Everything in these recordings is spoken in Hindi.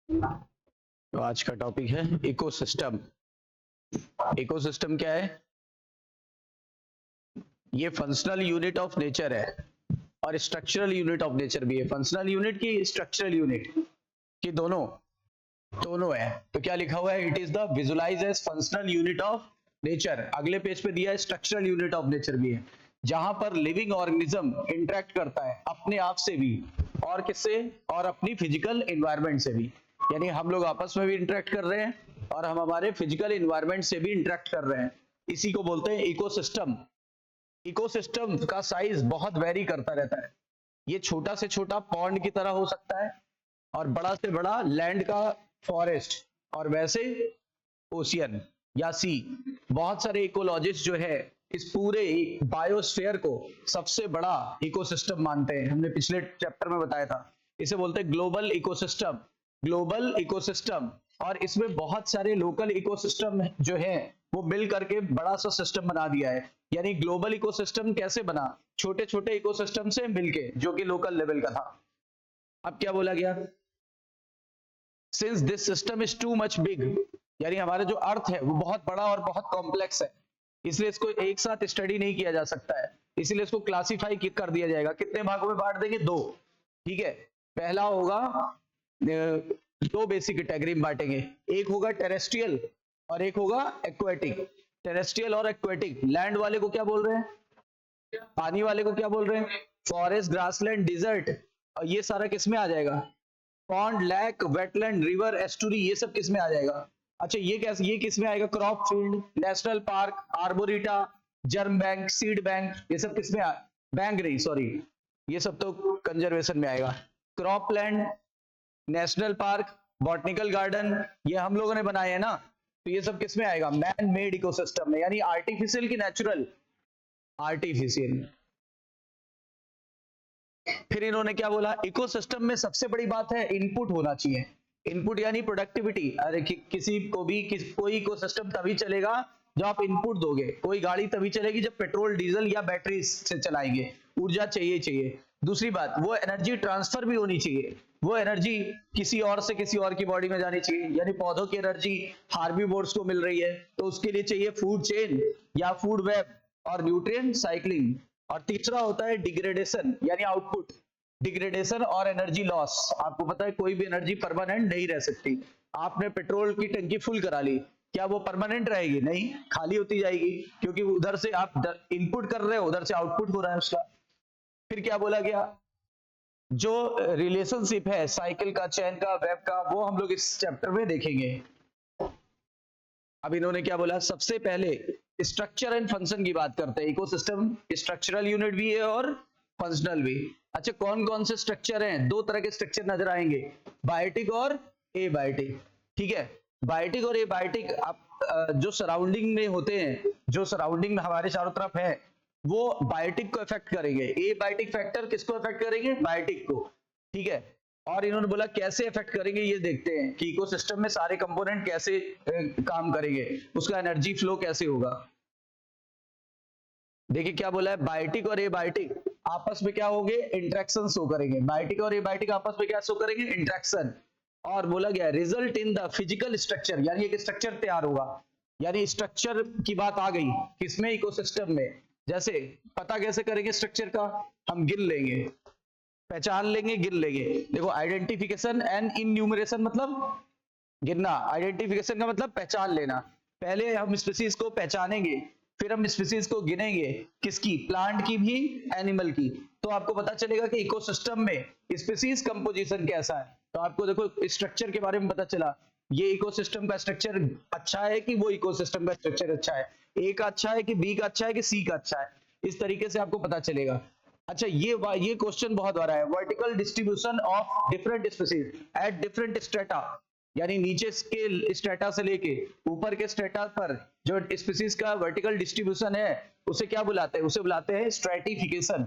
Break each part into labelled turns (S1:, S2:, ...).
S1: तो आज का टॉपिक है इकोसिस्टम। इकोसिस्टम क्या है? ये फंक्शनल यूनिट ऑफ नेचर है और स्ट्रक्चरल यूनिट ऑफ नेचर भी है। फंक्शनल यूनिट की स्ट्रक्चरल यूनिट की दोनों दोनों है। तो क्या लिखा हुआ है? It is the visualize as functional unit of nature. अगले पेज पे दिया है स्ट्रक्चरल यूनिट ऑफ नेचर भी है, जहां पर लिविंग ऑर्गेनिज्म इंटरेक्ट करता है अपने आप से भी और किससे, और अपनी फिजिकल एनवायरनमेंट से भी। यानी हम लोग आपस में भी इंटरेक्ट कर रहे हैं और हम हमारे फिजिकल एनवायरनमेंट से भी इंटरेक्ट कर रहे हैं। इसी को बोलते हैं इकोसिस्टम। इकोसिस्टम का साइज बहुत वेरी करता रहता है। ये छोटा से छोटा पॉन्ड की तरह हो सकता है और बड़ा से बड़ा लैंड का फॉरेस्ट, और वैसे ओशियन या सी। बहुत सारे इकोलॉजिस्ट जो है इस पूरे बायोस्फीयर को सबसे बड़ा इकोसिस्टम मानते हैं। हमने पिछले चैप्टर में बताया था, इसे बोलते हैं ग्लोबल इकोसिस्टम। ग्लोबल इकोसिस्टम, और इसमें बहुत सारे लोकल इकोसिस्टम जो है वो मिल करके बड़ा सा सिस्टम बना दिया है। यानी ग्लोबल इकोसिस्टम कैसे बना? छोटे छोटे इकोसिस्टम से मिलके, जो कि लोकल लेवल का था। अब क्या बोला गया? Since this system is too much big, यानी हमारा जो अर्थ है वो बहुत बड़ा और बहुत कॉम्प्लेक्स है, इसलिए इसको एक साथ स्टडी नहीं किया जा सकता है। इसलिए इसको क्लासिफाई कर दिया जाएगा। कितने भागों में बांट देंगे? दो। ठीक है, पहला होगा दो बेसिक कैटेगरी में बांटेंगे। एक होगा टेरेस्ट्रियल और एक होगा एक्वेटिक। टेरेस्ट्रियल और एक्वेटिक, लैंड वाले को क्या बोल रहे हैं? पानी वाले को क्या बोल रहे हैं? Forest, grassland, desert. और ये सारा किसमें आ जाएगा? Pond, lake, wetland, river, estuary, ये सब किसमें आ जाएगा? अच्छा, ये कैसे, ये किसमें आएगा? Crop field, national park, arboreta, germ bank, seed bank, ये सब किसमें बैंक नहीं, सॉरी, ये सब तो कंजर्वेशन में आएगा। Crop land, national park, botanical garden, ये हम लोगों ने बनाए हैं ना, तो ये सब किसमें आएगा? मैन मेड इकोसिस्टम में। यानी आर्टिफिशियल की नेचुरल? आर्टिफिशियल। फिर इन्होंने क्या बोला? इकोसिस्टम में सबसे बड़ी बात है इनपुट होना चाहिए। इनपुट यानी प्रोडक्टिविटी। अरे किसी को भी कोई इकोसिस्टम तभी चलेगा जब आप इनपुट दोगे। कोई गाड़ी तभी चलेगी जब पेट्रोल, डीजल या बैटरी से चलाएंगे। ऊर्जा चाहिए। दूसरी बात, वो एनर्जी ट्रांसफर भी होनी चाहिए। वो एनर्जी किसी और से किसी और की बॉडी में जानी चाहिए। यानी पौधों की एनर्जी हार्बीवोर्स को मिल रही है, तो उसके लिए चाहिए फूड चेन या फूड वेब और न्यूट्रिएंट साइक्लिंग। और तीसरा होता है डिग्रेडेशन, यानी आउटपुट। डिग्रेडेशन और एनर्जी लॉस। आपको पता है कोई भी एनर्जी परमानेंट नहीं रह सकती। आपने पेट्रोल की टंकी फुल करा ली, क्या वो परमानेंट रहेगी? नहीं, खाली होती जाएगी, क्योंकि उधर से आप इनपुट कर रहे हो, उधर से आउटपुट हो रहा है उसका। फिर क्या बोला गया? जो रिलेशनशिप है साइकिल का, चैन का, वेब का, वो हम लोग इस चैप्टर में देखेंगे। अब इन्होंने क्या बोला? सबसे पहले स्ट्रक्चर एंड फंक्शन की बात करते हैं। इकोसिस्टम स्ट्रक्चरल यूनिट भी है और फंक्शनल भी। अच्छा, कौन कौन से स्ट्रक्चर हैं? दो तरह के स्ट्रक्चर नजर आएंगे, बायोटिक और एबायोटिक। ठीक है, बायोटिक और एबायोटिक आप जो सराउंडिंग में होते हैं, जो सराउंडिंग में हमारे चारों तरफ है, वो बायोटिक को इफेक्ट करेंगे। एबायोटिक फैक्टर किसको इफेक्ट करेंगे? बायोटिक को। ठीक है, और इन्होंने बोला कैसे इफेक्ट करेंगे, ये देखते हैं कि इकोसिस्टम में सारे कंपोनेंट कैसे काम करेंगे, उसका एनर्जी फ्लो कैसे होगा। देखिए क्या बोला है, बायोटिक और एबायोटिक आपस में क्या होंगे? इंटरेक्शन शो करेंगे। बायोटिक और एबायोटिक आपस में क्या शो करेंगे? इंटरेक्शन। और बोला गया result in the physical structure, यानी एक स्ट्रक्चर तैयार होगा। यानी स्ट्रक्चर की बात आ गई किसमें? इकोसिस्टम में। जैसे पता कैसे करेंगे स्ट्रक्चर का? हम गिन लेंगे, पहचान लेंगे, गिन लेंगे। देखो, आइडेंटिफिकेशन एंड इन्यूमरेशन मतलब गिनना, आइडेंटिफिकेशन का मतलब पहचान लेना। पहले हम स्पीसीज को पहचानेंगे, फिर हम स्पीसीज को गिनेंगे। किसकी? प्लांट की भी, एनिमल की। तो आपको पता चलेगा कि इकोसिस्टम में स्पीसीज कंपोजिशन कैसा है। तो आपको देखो स्ट्रक्चर के बारे में पता चला, ये इकोसिस्टम का स्ट्रक्चर अच्छा है कि वो इकोसिस्टम का स्ट्रक्चर अच्छा है, ए का अच्छा है कि बी का अच्छा है कि सी का अच्छा है। इस तरीके से आपको पता चलेगा। अच्छा, ये क्वेश्चन बहुत आ रहा है, vertical distribution of different species at different strata. यानी नीचे के स्ट्रेटा से लेके ऊपर के स्ट्रेटा पर जो स्पीसीज का वर्टिकल डिस्ट्रीब्यूशन है, उसे क्या बुलाते हैं? उसे बुलाते हैं स्ट्रेटिफिकेशन।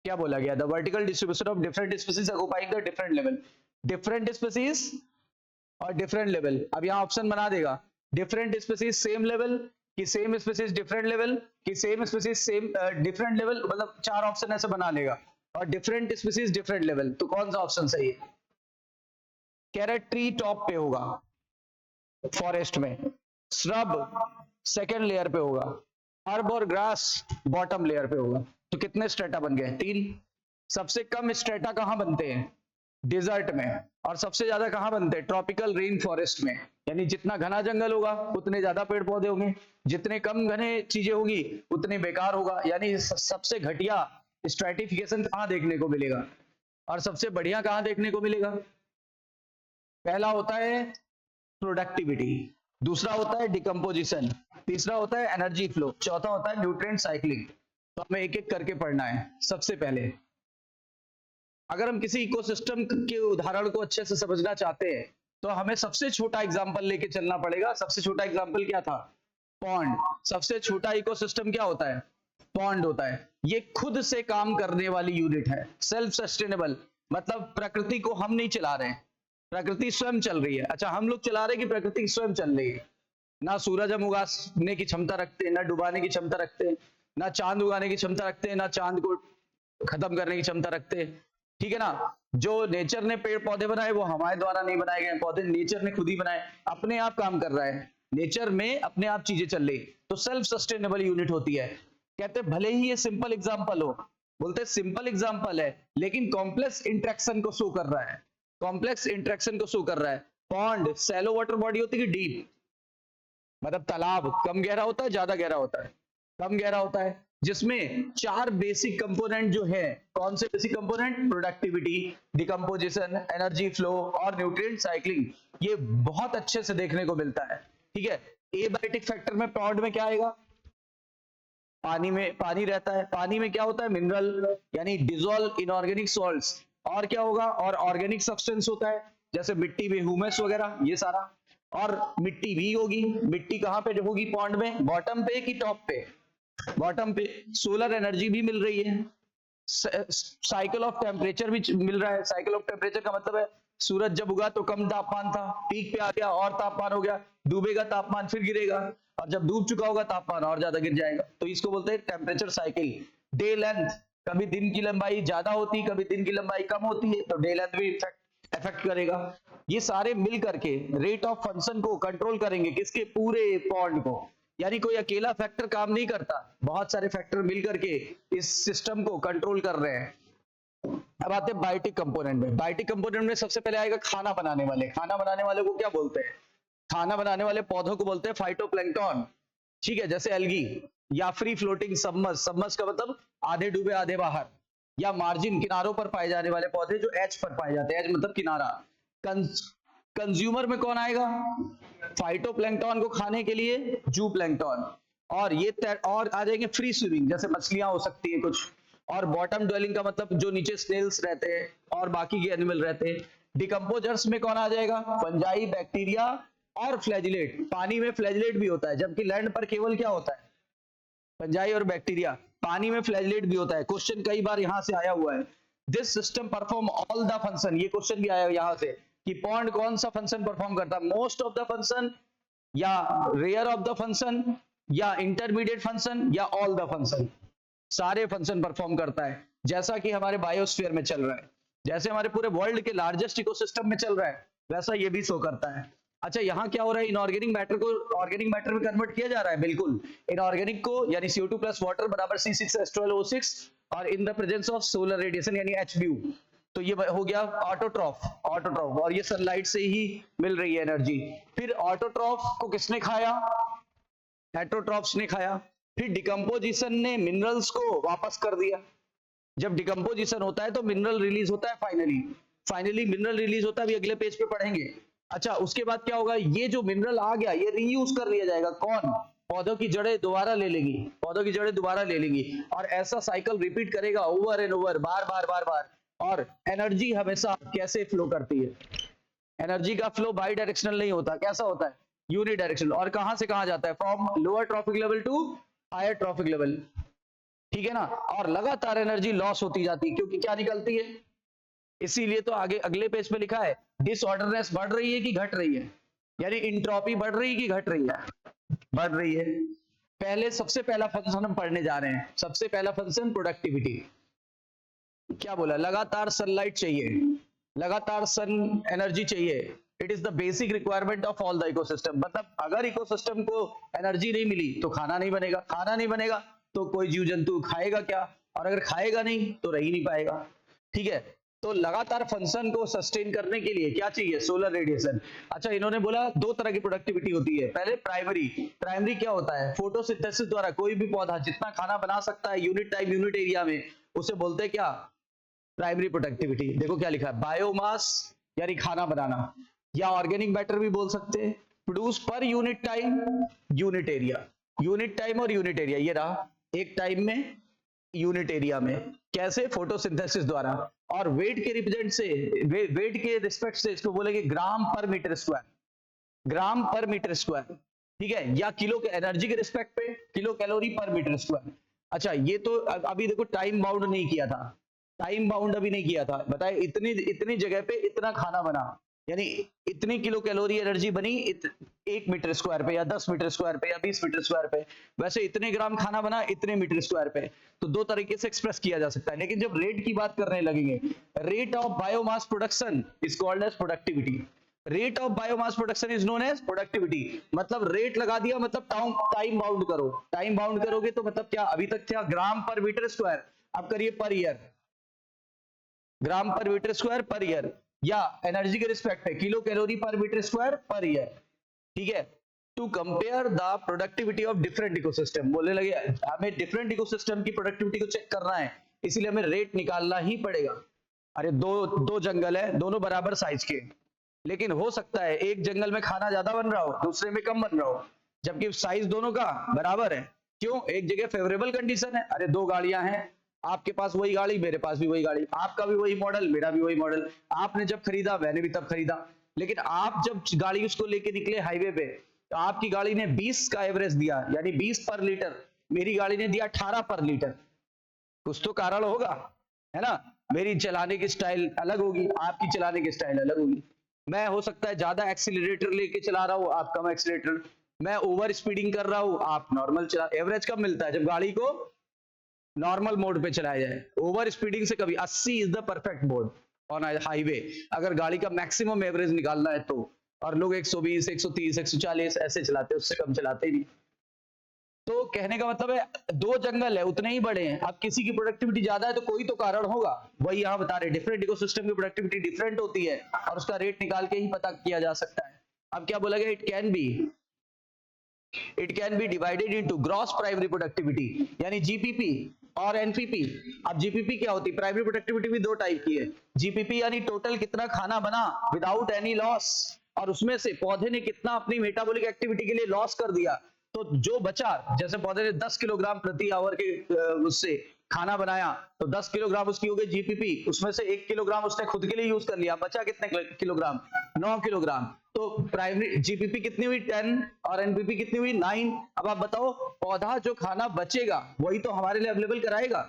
S1: क्या बोला गया? The vertical distribution of different species occupying the different level. Different species और डिफरेंट लेवल। अब यहाँ ऑप्शन बना देगा, डिफरेंट स्पीसीज सेम लेवल, कि सेम स्पीसीज डिफरेंट लेवल, कि same species same different level, मतलब चार ऑप्शन ऐसे बना लेगा। और डिफरेंट स्पीसीज डिफरेंट लेवल, तो कौन सा ऑप्शन सही है? कह रहे ट्री टॉप पे होगा फॉरेस्ट में, श्रब सेकेंड लेयर पे होगा, हर्ब और ग्रास बॉटम लेयर पे होगा। तो कितने स्ट्रेटा बन गए? 3। सबसे कम स्ट्रेटा कहां बनते हैं? डेजर्ट में। और सबसे ज्यादा कहां बनते हैं? ट्रॉपिकल रेन फॉरेस्ट में। यानी जितना घना जंगल होगा उतने ज्यादा पेड़ पौधे होंगे, जितने कम घने चीजें होगी उतने बेकार होगा। यानी सबसे घटिया स्ट्रेटिफिकेशन कहां देखने को मिलेगा और सबसे बढ़िया कहां देखने को मिलेगा? पहला होता है प्रोडक्टिविटी, दूसरा होता है डिकम्पोजिशन, तीसरा होता है एनर्जी फ्लो, चौथा होता है न्यूट्रिएंट साइक्लिंग। तो हमें एक एक करके पढ़ना है। सबसे पहले अगर हम किसी इकोसिस्टम के उदाहरण को अच्छे से समझना चाहते हैं तो हमें सबसे छोटा एग्जांपल लेके चलना पड़ेगा। सबसे छोटा एग्जांपल क्या था? पॉन्ड। सबसे छोटा इकोसिस्टम क्या होता है? पॉन्ड होता है। ये खुद से काम करने वाली यूनिट है, सेल्फ सस्टेनेबल, मतलब प्रकृति को हम नहीं चला रहे हैं, प्रकृति स्वयं चल रही है। अच्छा, हम लोग चला रहे हैं कि प्रकृति स्वयं चल रही है? ना सूरज हम उगाने की क्षमता रखते हैं, ना डुबाने की क्षमता रखते हैं, ना चांद उगाने की क्षमता रखते हैं, ना चांद को खत्म करने की क्षमता रखते हैं। ठीक है ना? जो नेचर ने पेड़ पौधे बनाए वो हमारे द्वारा नहीं बनाए गए पौधे, नेचर ने खुद ही बनाए, अपने आप काम कर रहा है, नेचर में अपने आप चीजें चल रही, तो सेल्फ सस्टेनेबल यूनिट होती है। कहते भले ही ये सिंपल एग्जांपल हो, बोलते सिंपल एग्जांपल है लेकिन कॉम्प्लेक्स इंटरेक्शन को शो कर रहा है, कॉम्प्लेक्स इंटरेक्शन को शो कर रहा है। पॉन्ड सैलो वाटर बॉडी होती है कि डीप, मतलब तालाब कम गहरा होता है, ज्यादा गहरा होता है? कम गहरा होता है, जिसमें 4 बेसिक कंपोनेंट जो है। कौन से basic component? Productivity, decomposition, energy flow और न्यूट्रिएंट साइक्लिंग। ये बहुत अच्छे से देखने को मिलता है। ठीक है? एबायोटिक फैक्टर में पॉन्ड में क्या आएगा? पानी में पानी रहता है, पानी में क्या होता है? मिनरल यानी डिसॉल्व इनऑर्गेनिक सॉल्ट्स। और क्या होगा? और ऑर्गेनिक सब्सटेंस होता है, जैसे मिट्टी में ह्यूमस वगैरह, ये सारा। और मिट्टी भी होगी। मिट्टी कहां पे होगी पॉन्ड में? बॉटम पे कि टॉप पे? बॉटम पे। सोलर एनर्जी भी मिल रही है, साइकिल ऑफ टेम्परेचर भी मिल रहा है। साइकिल ऑफ टेम्परेचर का मतलब है सूरज जब उगा तो कम तापमान था, पीक पे आ गया और तापमान हो गया, डूबेगा तापमान फिर गिरेगा, और जब डूब चुका होगा तापमान और ज्यादा गिर जाएगा। तो इसको बोलते हैं टेम्परेचर साइकिल। डे लेंथ, कभी दिन की लंबाई ज्यादा होती है, कभी दिन की लंबाई कम होती है, तो डे लेंथ भी इफेक्ट करेगा। ये सारे मिल करके रेट ऑफ फंक्शन को कंट्रोल करेंगे, किसके? पूरे पॉन्ड को। यानी कोई अकेला फैक्टर काम नहीं करता, बहुत सारे फैक्टर मिल करके इस सिस्टम को कंट्रोल कर रहे हैं। अब आते हैं बायोटिक कंपोनेंट में। बायोटिक कंपोनेंट में सबसे पहले आएगा खाना बनाने वाले। खाना बनाने वाले को क्या बोलते हैं? खाना बनाने वाले पौधों को बोलते हैं फाइटोप्लैंक्टन। ठीक है? जैसे एल्गी या फ्री फ्लोटिंग सबमर्ज। सबमर्ज का मतलब आधे डूबे आधे बाहर, या मार्जिन किनारों पर पाए जाने वाले पौधे जो एच पर पाए जाते हैं, एच मतलब किनारा। कंज्यूमर में कौन आएगा? फाइटोप्लैंक्टन को खाने के लिए जू प्लैंक्टन। और ये और आ जाएंगे फ्री स्विमिंग, जैसे मछलियां हो सकती है कुछ। और बॉटम ड्वेलिंग का मतलब जो नीचे स्नेल्स रहते हैं और बाकी के एनिमल रहते हैं। डिकम्पोजर्स में कौन आ जाएगा? फंजाई, बैक्टीरिया और फ्लैजिलेट। पानी में फ्लैजिलेट भी होता है, जबकि लैंड पर केवल क्या होता है? फंजाई और बैक्टीरिया। पानी में फ्लैजिलेट भी होता है। क्वेश्चन कई बार यहां से आया हुआ है, this system perform all the function. ये क्वेश्चन भी आया यहां से कि पॉन्ड कौन सा फंक्शन परफॉर्म करता है? मोस्ट ऑफ द फंक्शन, या रेयर ऑफ द फंक्शन, या इंटरमीडिएट फंक्शन, या ऑल द फंक्शन। सारे फंक्शन परफॉर्म करता है, जैसा कि हमारे बायोस्फीयर में चल रहा है, जैसे हमारे पूरे वर्ल्ड के लार्जेस्ट इकोसिस्टम में चल रहा है, वैसा ये भी शो करता है। अच्छा, यहाँ क्या हो रहा है? इनऑर्गेनिक मैटर को ऑर्गेनिक मैटर में कन्वर्ट किया जा रहा है। बिल्कुल, इनऑर्गेनिक को यानी CO2 प्लस वाटर बराबर C6H12O6, और in the presence of solar radiation यानी HBU। तो ये हो गया ऑटोट्रॉफ। ऑटोट्रॉफ, और ये सनलाइट से ही मिल रही है एनर्जी। फिर ऑटोट्रॉफ को किसने खाया? हेटरोट्रॉफ्स ने खाया। फिर डिकम्पोजिशन ने मिनरल्स को वापस कर दिया। जब डिकम्पोजिशन होता है तो मिनरल रिलीज होता है। फाइनली मिनरल रिलीज होता है, अभी अगले पेज पे पढ़ेंगे। अच्छा, उसके बाद क्या होगा? ये जो मिनरल आ गया ये रीयूज कर लिया जाएगा। कौन? पौधों की जड़ें दोबारा ले लेंगी, पौधों की जड़ें दोबारा ले लेंगी, और ऐसा साइकिल रिपीट करेगा ओवर एंड ओवर, बार बार बार बार। और एनर्जी हमेशा कैसे फ्लो करती है? एनर्जी का फ्लो बाई डायरेक्शनल नहीं होता, कैसा होता है? यूनिडायरेक्शनल। और कहां से कहां जाता है? From lower trophic level to higher trophic level. ठीक है ना? और लगातार एनर्जी लॉस होती जाती है, क्योंकि क्या निकलती है? इसीलिए तो आगे अगले पेज पे लिखा है डिसऑर्डरनेस बढ़ रही है कि घट रही है, यानी इंट्रोपी बढ़ रही है कि घट रही है? बढ़ रही है। पहले सबसे पहला फंक्शन हम पढ़ने जा रहे हैं। सबसे पहला फंक्शन प्रोडक्टिविटी। क्या बोला? लगातार सनलाइट चाहिए, लगातार सन एनर्जी चाहिए। It is the basic requirement of all the ecosystem. मतलब अगर इकोसिस्टम को एनर्जी नहीं मिली तो खाना नहीं बनेगा, खाना नहीं बनेगा तो कोई जीव जंतु खाएगा क्या, और अगर खाएगा नहीं तो रह ही नहीं पाएगा। ठीक है, तो लगातार फंक्शन को सस्टेन करने के लिए क्या चाहिए, सोलर रेडिएशन। अच्छा, इन्होंने बोला दो तरह की प्रोडक्टिविटी होती है। पहले प्राइमरी। प्राइमरी क्या होता है, फोटोसिंथेसिस द्वारा कोई भी पौधा जितना खाना बना सकता है यूनिट टाइम यूनिट एरिया में, उसे बोलते हैं क्या, प्राइमरी प्रोडक्टिविटी। देखो क्या लिखा है, बायोमास यानी खाना बनाना, या ऑर्गेनिक मैटर भी बोल सकते हैं, produce per unit time unit area. Unit time और यूनिट एरिया ये रहा, एक टाइम में यूनिट एरिया में, कैसे, फोटोसिंथेसिस द्वारा। और वेट के रिप्रेजेंट से, वेट के रिस्पेक्ट से इसको बोलेंगे ग्राम पर मीटर स्क्वायर, ग्राम पर मीटर स्क्वायर। ठीक है, या किलो के एनर्जी के रिस्पेक्ट पे kilo calorie per metre square. अच्छा, ये तो अभी देखो टाइम बाउंड नहीं किया था, टाइम बाउंड अभी नहीं किया था, बताए इतनी इतनी जगह पे इतना खाना बना, यानी इतनी किलो कैलोरी एनर्जी बनी 1 मीटर स्क्वायर पे, या 10 मीटर स्क्वायर पे, या 20 मीटर स्क्वायर पे, वैसे इतने ग्राम खाना बना इतने मीटर स्क्वायर पे। तो दो तरीके से एक्सप्रेस किया जा सकता है। लेकिन जब रेट की बात करने लगेंगे, rate of biomass production is called as productivity. Rate of biomass production is known as productivity. मतलब रेट लगा दिया, मतलब टाइम बाउंड करो, टाइम बाउंड करोगे तो मतलब क्या, अभी तक क्या ग्राम पर मीटर स्क्वायर, अब करिए पर year, gram per metre square per year, या एनर्जी के रिस्पेक्ट है kilocalorie per metre square per year. ठीक है, to compare the productivity of different ecosystem. बोलने लगे हमें डिफरेंट इकोसिस्टम की प्रोडक्टिविटी को चेक करना है, इसीलिए हमें रेट निकालना ही पड़ेगा। अरे दो जंगल है, दोनों बराबर साइज के, लेकिन हो सकता है एक जंगल में खाना ज्यादा बन रहा हो, दूसरे में कम बन रहा हो, जबकि साइज दोनों का बराबर है। क्यों, एक जगह फेवरेबल कंडीशन है, अरे दो गाड़ियां हैं, आपके पास वही गाड़ी, मेरे पास भी वही गाड़ी, आपका भी वही मॉडल, मेरा भी वही मॉडल, आपने जब खरीदा मैंने भी तब खरीदा। लेकिन आप जब गाड़ी उसको लेके निकले हाईवे पे, तो आपकी गाड़ी ने 20 का एवरेज दिया, यानी 20 पर लीटर, मेरी गाड़ी ने दिया 18 पर लीटर। कुछ तो कारण होगा, है ना। मेरी चलाने की स्टाइल अलग होगी, आपकी चलाने की स्टाइल अलग होगी। मैं हो सकता है ज्यादा एक्सीलरेटर लेके चला रहा हूँ, आप कम एक्सीलरेटर, मैं ओवर स्पीडिंग कर रहा हूँ, आप नॉर्मल चला। एवरेज कब मिलता है, जब गाड़ी को नॉर्मल मोड पे चलाया जाए। ओवर स्पीडिंग से कभी 80 is the perfect mode on highway, अगर गाड़ी का मैक्सिमम एवरेज निकालना है तो। और लोग 120 130 140 ऐसे चलाते हैं, उससे कम चलाते ही नहीं। तो कहने का मतलब है दो जंगल है, उतने ही बड़े हैं, अब किसी की प्रोडक्टिविटी ज्यादा है तो कोई तो कारण होगा, वही यहाँ बता रहे, डिफरेंट इकोसिस्टम की प्रोडक्टिविटी डिफरेंट होती है और उसका रेट निकाल के ही पता किया जा सकता है। अब क्या बोला गया, it can be divided into gross primary productivity, यानी जीपीपी और एनपीपी। अब जीपीपी क्या होती है, प्राइमरी प्रोडक्टिविटी भी दो टाइप की है। जीपीपी यानी टोटल कितना खाना बना विदाउट एनी लॉस, और उसमें से पौधे ने कितना अपनी मेटाबॉलिक एक्टिविटी के लिए लॉस कर दिया, तो जो बचा, जैसे पौधे ने 10 किलोग्राम प्रति आवर के उससे खाना बनाया, तो 10 किलोग्राम उसकी हो गई जीपीपी, उसमें से 1 किलोग्राम उसने खुद के लिए यूज कर लिया, बचा कितने किलोग्राम, 9 किलोग्राम। तो प्राइमरी जीपीपी कितनी हुई 10 और एनपीपी कितनी हुई 9। अब आप बताओ, पौधा जो खाना बचेगा वही तो हमारे लिए अवेलेबल कराएगा,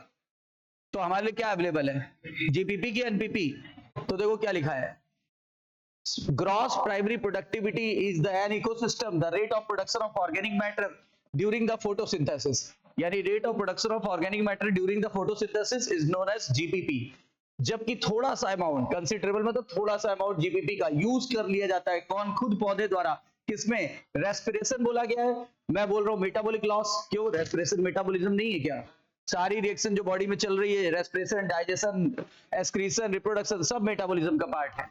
S1: तो हमारे लिए क्या अवेलेबल है, जीपीपी की एनपीपी। तो देखो क्या लिखा है, gross primary productivity is the an ecosystem the rate of production of organic matter during the photosynthesis, यानी rate of production of organic matter during the photosynthesis is known as GPP। जबकि थोड़ा सा अमाउंट, कंसिडरेबल मतलब थोड़ा सा अमाउंट जीपीपी का यूज कर लिया जाता है, कौन, खुद पौधे द्वारा, किसमें, रेस्पिरेशन बोला गया है। मैं बोल रहा हूँ मेटाबॉलिक लॉस, क्यों, रेस्पिरेशन मेटाबॉलिज्म नहीं है क्या, सारी रिएक्शन जो बॉडी में चल रही है, रेस्पिरेशन, डाइजेशन, एक्सक्रीशन, रिप्रोडक्शन, सब मेटाबॉलिज्म का पार्ट है।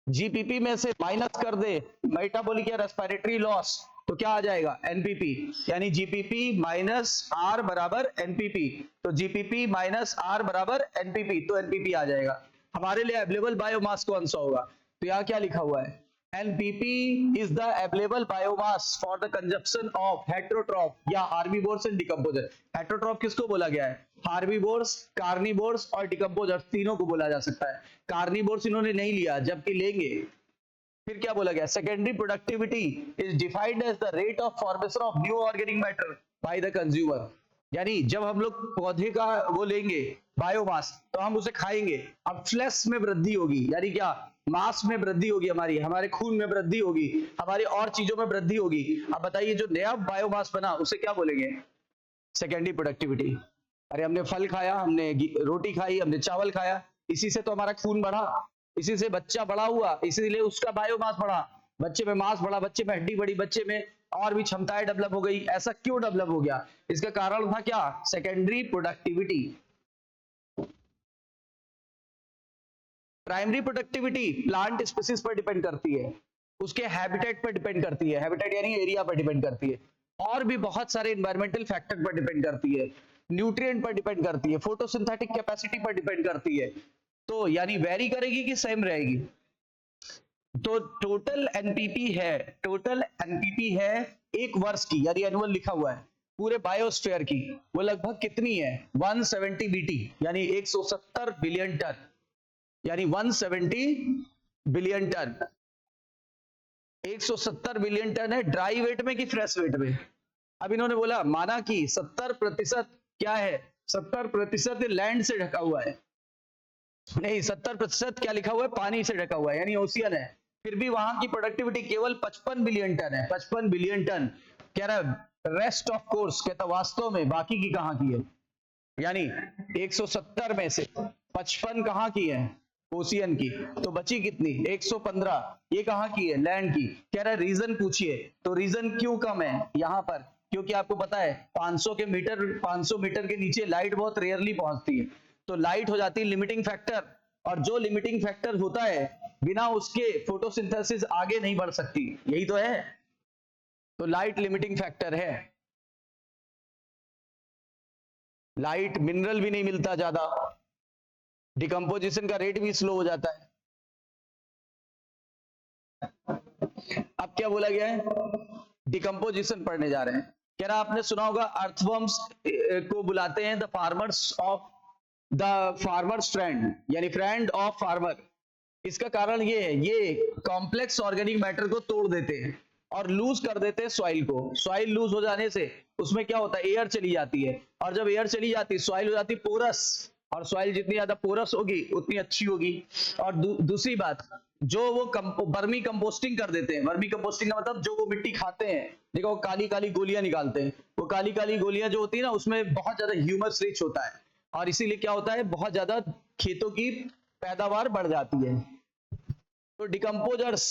S1: जीपीपी में से माइनस कर दे मेटाबॉलिक या रेस्पिरेटरी लॉस, तो क्या आ जाएगा, एनपीपी, यानी जीपीपी माइनस आर बराबर एनपीपी, तो जीपीपी माइनस आर बराबर एनपीपी, तो एनपीपी आ जाएगा। हमारे लिए अवेलेबल बायोमास कौन सा होगा, तो यहाँ क्या लिखा हुआ है, NPP is the available biomass for the consumption of heterotroph या हार्बिवोर्स एंड डिकम्पोजर। हेटेरोट्रॉफ किसको बोला गया है, हार्बिवोर्स, कार्निवोर्स और डिकम्पोजर, तीनों को बोला जा सकता है। कार्निवोर्स इन्होंने नहीं लिया, जबकि लेंगे। फिर क्या बोला गया, secondary productivity is defined as the rate of formation of new organic matter by the consumer, यानी जब हम लोग पौधे का वो लेंगे बायोमास, तो हम उसे खाएंगे, अब फ्लैश में वृद्धि होगी, यानी क्या, मास में वृद्धि होगी, हमारे खून में वृद्धि होगी, हमारी और चीजों में वृद्धि होगी। अब बताइए जो नया बायोमास बना उसे क्या बोलेंगे, सेकेंडरी प्रोडक्टिविटी। अरे हमने फल खाया, हमने रोटी खाई, हमने चावल खाया, इसी से तो हमारा खून बढ़ा, इसी से बच्चा बड़ा हुआ, इसीलिए उसका बायोमास बढ़ा, बच्चे में मास बढ़ा, बच्चे में हड्डी बढ़ी, बच्चे में और भी क्षमताएं डेवलप हो गई। ऐसा क्यों डेवलप हो गया? इसका कारण था क्या? Secondary productivity. Primary productivity plant species पर डिपेंड करती है, उसके हैबिटेट पर डिपेंड करती है, हैबिटेट यानी एरिया पर डिपेंड करती है, और भी बहुत सारे एनवायरमेंटल फैक्टर पर डिपेंड करती है, न्यूट्रिएंट पर डिपेंड करती है, फोटोसिंथेटिक कैपेसिटी पर डिपेंड करती है। तो यानी वेरी करेगी कि सेम रहेगी? तो टोटल एनपीपी है एक वर्ष की, यानी एनुअल लिखा हुआ है पूरे बायोस्फीयर की, वो लगभग कितनी है? 170 बीटी, यानी 170 बिलियन टन, यानी 170 बिलियन टन। 170 बिलियन टन है ड्राई वेट में कि फ्रेश वेट में? अब इन्होंने बोला, माना कि 70% क्या है? 70% लैंड से ढका हुआ है, नहीं 70% क्या लिखा हुआ है? पानी से ढका हुआ है, यानी ओशियन है। फिर भी वहां की प्रोडक्टिविटी केवल 55 बिलियन टन है, 55 बिलियन टन। कह रहा रेस्ट ऑफ कोर्स, कहता वास्तव में बाकी की कहां की है? यानी 170 में से 55 कहां की है? ओशियन की। तो बची कितनी? 115। ये कहां की है? लैंड की। कह रहा है रीजन पूछिए, तो रीजन क्यों कम है यहां पर? क्योंकि आपको पता है 500 मीटर के नीचे लाइट बहुत रेयरली पहुंचती है, तो लाइट हो जाती है लिमिटिंग फैक्टर, और जो लिमिटिंग फैक्टर होता है बिना उसके फोटोसिंथेसिस आगे नहीं बढ़ सकती, यही तो है। तो लाइट लिमिटिंग फैक्टर है। लाइट मिनरल भी नहीं मिलता ज्यादा, डिकम्पोजिशन का रेट भी स्लो हो जाता है। अब क्या बोला गया है? डिकम्पोजिशन पढ़ने जा रहे हैं। कह रहा आपने सुना होगा अर्थवर्म्स को बुलाते हैं द फार्मर्स फ्रेंड, यानी फ्रेंड ऑफ फार्मर। इसका कारण ये है, ये कॉम्प्लेक्स ऑर्गेनिक मैटर को तोड़ देते हैं और लूज कर देते हैं सॉइल को। सॉइल लूज हो जाने से उसमें क्या होता है? एयर चली जाती है, और जब एयर चली जाती है सॉइल हो जाती है पोरस, और सॉइल जितनी ज्यादा पोरस होगी उतनी अच्छी होगी। और दूसरी बात, जो वो वर्मी कंपोस्टिंग कर देते हैं, वर्मी कंपोस्टिंग का मतलब जो वो मिट्टी खाते हैं, देखो वो काली काली गोलियां निकालते हैं, वो काली काली गोलियां जो होती है ना, उसमें बहुत ज्यादा ह्यूमस रिच होता है, और इसीलिए क्या होता है? बहुत ज्यादा खेतों की पैदावार बढ़ जाती है। तो decomposers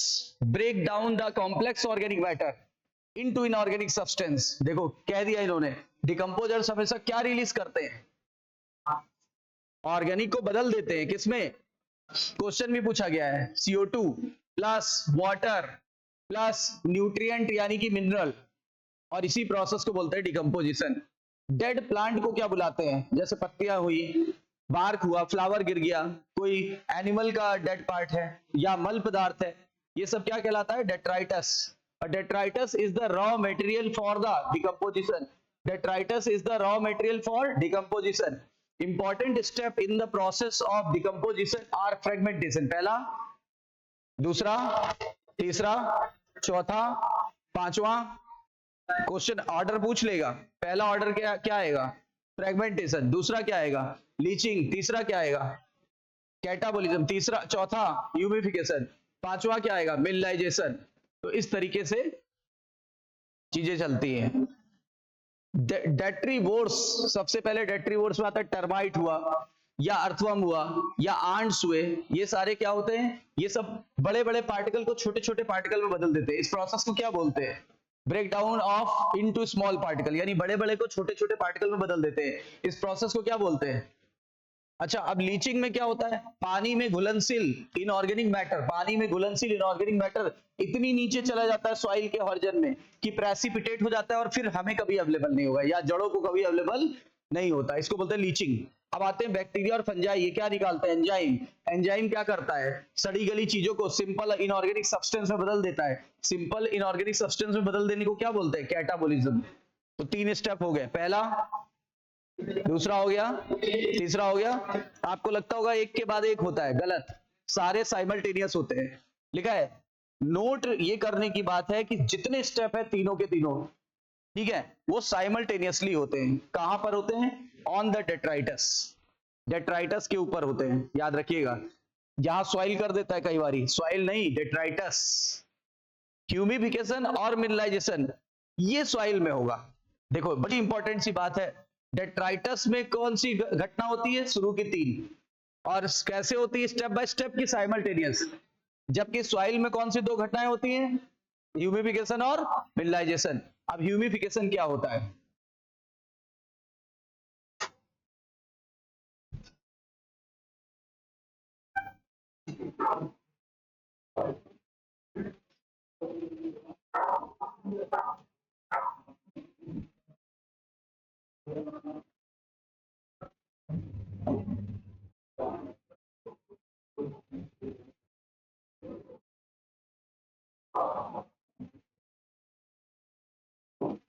S1: break down the complex organic matter into inorganic substance. देखो कह दिया इन्होंने, डिकम्पोजर्स हमेशा क्या रिलीज करते हैं? ऑर्गेनिक को बदल देते हैं। किसमें? क्वेश्चन भी पूछा गया है, CO2 plus water plus nutrient यानी कि मिनरल, और इसी प्रोसेस को बोलते हैं डिकम्पोजिशन। डेड प्लांट को क्या बुलाते हैं? जैसे पत्तियां हुई, बार्क हुआ, फ्लावर गिर गया, कोई एनिमल का डेड पार्ट है या मल पदार्थ है, ये सब क्या कहलाता है? Detritus. Detritus is the raw material for the decomposition. Detritus is the raw material for decomposition. Important step in the process of decomposition are fragmentation. पहला, दूसरा, तीसरा, चौथा, पांचवा। क्वेश्चन ऑर्डर पूछ लेगा। पहला ऑर्डर क्या क्या आएगा? फ्रेगमेंटेशन। दूसरा क्या आएगा? लीचिंग। तीसरा क्या आएगा? कैटाबोलिज्म। तीसरा, चौथा ह्यूमिफिकेशन। पांचवा क्या आएगा? मिनरलाइजेशन। तो इस तरीके से चीजें चलती हैं। डेट्रीवोर्स, सबसे पहले डेट्रीवोर्स में आता है टर्माइट हुआ, या अर्थवर्म हुआ, या आंट्स हुए। ये सारे क्या होते हैं? ये सब बड़े बड़े पार्टिकल को छोटे छोटे पार्टिकल में बदल देते हैं। इस प्रोसेस को क्या बोलते हैं? Break down of into small particle, यानी बड़े बड़े को छोटे छोटे पार्टिकल में बदल देते हैं। इस प्रोसेस को क्या बोलते हैं? अच्छा, अब लीचिंग में क्या होता है? पानी में घुलनशील इनऑर्गेनिक मैटर, पानी में घुलनशील इनऑर्गेनिक मैटर इतनी नीचे चला जाता है सॉइल के हॉरिजन में कि प्रेसिपिटेट हो जाता है, और फिर हमें कभी अवेलेबल नहीं होगा, या जड़ों को कभी अवेलेबल नहीं होता। इसको बोलते हैं लीचिंग। अब आते हैं बैक्टीरिया और फंजाई, ये क्या निकालते हैं? एंजाइम। एंजाइम क्या करता है? सड़ी गली चीजों को सिंपल इनऑर्गेनिक सब्सटेंस में बदल देता है। सिंपल इनऑर्गेनिक सब्सटेंस में बदल देने को क्या बोलते हैं? कैटाबोलिज्म। तो 3 स्टेप हो गए, पहला, दूसरा हो गया, तीसरा हो गया। आपको लगता होगा एक के बाद एक होता है, गलत, सारे साइमल्टेनियस होते हैं। लिखा है, नोट ये करने की बात है कि जितने स्टेप है तीनों के तीनों, ठीक है, वो साइमल्टेनियसली होते हैं। कहां पर होते हैं? On the detritus. डेट्राइटस के ऊपर होते हैं, याद रखिएगा। जहां सॉइल कर देता है कई बारी, सॉइल नहीं, डेट्राइटस। ह्यूमिफिकेशन और मिनरलाइजेशन ये सॉइल में होगा। देखो बड़ी इंपॉर्टेंट सी बात है, डेट्राइटस में कौन सी घटना होती है? शुरू की 3, और कैसे होती है? स्टेप बाय स्टेप की साइमल्टेनियस। जबकि सॉइल में कौन सी दो घटनाएं होती हैं? ह्यूमिफिकेशन और मिनरलाइजेशन। अब ह्यूमिफिकेशन क्या होता है?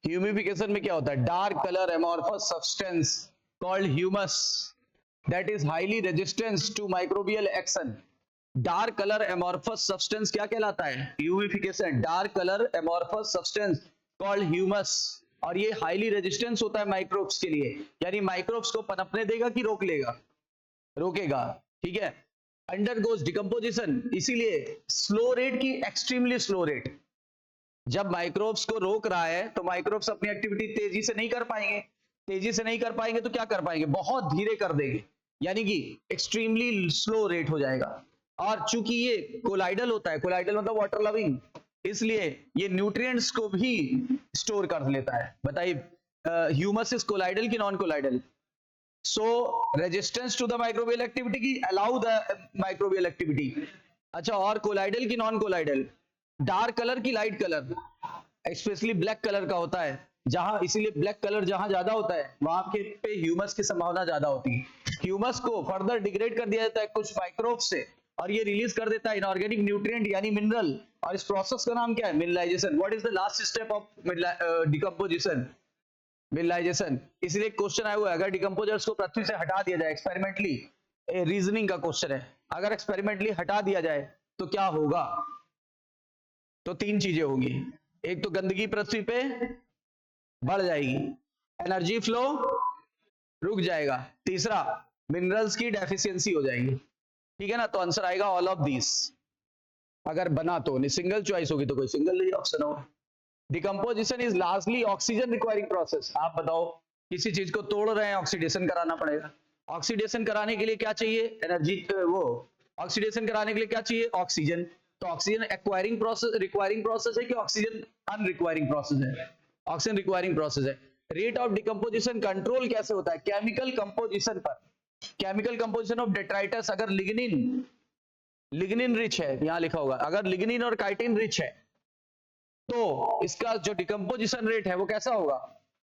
S1: ह्यूमिफिकेशन में क्या होता है? Dark colour amorphous substance called humus that is highly resistance to microbial action. Dark colour amorphous substance क्या कहलाता है? Humification. Dark colour amorphous substance called humus, और ये हाईली रेजिस्टेंस होता है माइक्रोब्स के लिए, यानी माइक्रोब्स को पनपने देगा कि रोक लेगा? रोकेगा। ठीक है। अंडरगोज डिकम्पोजिशन, इसीलिए स्लो रेट की एक्सट्रीमली स्लो रेट। जब माइक्रोब्स को रोक रहा है तो माइक्रोब्स अपनी एक्टिविटी तेजी से नहीं कर पाएंगे। तेजी से नहीं कर पाएंगे तो क्या कर पाएंगे? बहुत धीरे कर देंगे, यानी कि एक्सट्रीमली स्लो रेट हो जाएगा। और चूंकि ये कोलाइडल होता है, कोलाइडल मतलब वाटर लविंग, इसलिए ये न्यूट्रिएंट्स को भी स्टोर कर लेता है। बताइए, ह्यूमस इज कोलाइडल कि non colloidal? So resistance to the microbial activity की अलाउ द माइक्रोबियल एक्टिविटी। अच्छा, और कोलाइडल की नॉन कोलाइडल? डार्क कलर की light colour? Specially black colour का होता है, जहां, इसीलिए ब्लैक कलर जहां ज्यादा होता है वहां के पे ह्यूमस की संभावना ज्यादा होती है। ह्यूमस को फर्दर डिग्रेड कर दिया जाता है कुछ माइक्रोब से, और ये रिलीज कर देता है इनऑर्गेनिक न्यूट्रिएंट यानी मिनरल, और इस प्रोसेस का नाम क्या है? Mineralization. What is the last step of decomposition? Mineralization. इसलिए क्वेश्चन आया हुआ है, अगर डिकम्पोजर्स को पृथ्वी से हटा दिया जाए एक्सपेरिमेंटली, रीजनिंग का क्वेश्चन है, अगर एक्सपेरिमेंटली हटा दिया जाए तो क्या होगा? तो तीन चीजें होंगी। एक तो गंदगी पृथ्वी पे बढ़ जाएगी, एनर्जी फ्लो रुक जाएगा, तीसरा मिनरल्स की डेफिशिएंसी हो जाएगी। ठीक है ना? तो आंसर आएगा ऑल ऑफ दिस। अगर बना तो नहीं, सिंगल चॉइस होगी तो कोई सिंगल ही ऑप्शन होगा। Decomposition is largely oxygen requiring process. आप बताओ, किसी चीज को तोड़ रहे हैं, ऑक्सीडेशन कराना पड़ेगा। ऑक्सीडेशन कराने के लिए क्या चाहिए? एनर्जी। वो ऑक्सीडेशन कराने के लिए क्या चाहिए? ऑक्सीजन। तो oxygen acquiring process requiring process है कि ऑक्सीजन अनरिक्वायरिंग प्रोसेस है? ऑक्सीजन रिक्वायरिंग प्रोसेस है। रेट ऑफ डिकम्पोजिशन कंट्रोल कैसे होता है? केमिकल कंपोजिशन पर। केमिकल कंपोजिशन ऑफ डेट्राइटस, अगर लिग्निन, लिग्निन रिच है, यहां लिखा होगा, अगर लिग्निन और काइटिन रिच है तो इसका जो डिकम्पोजिशन रेट है वो कैसा होगा?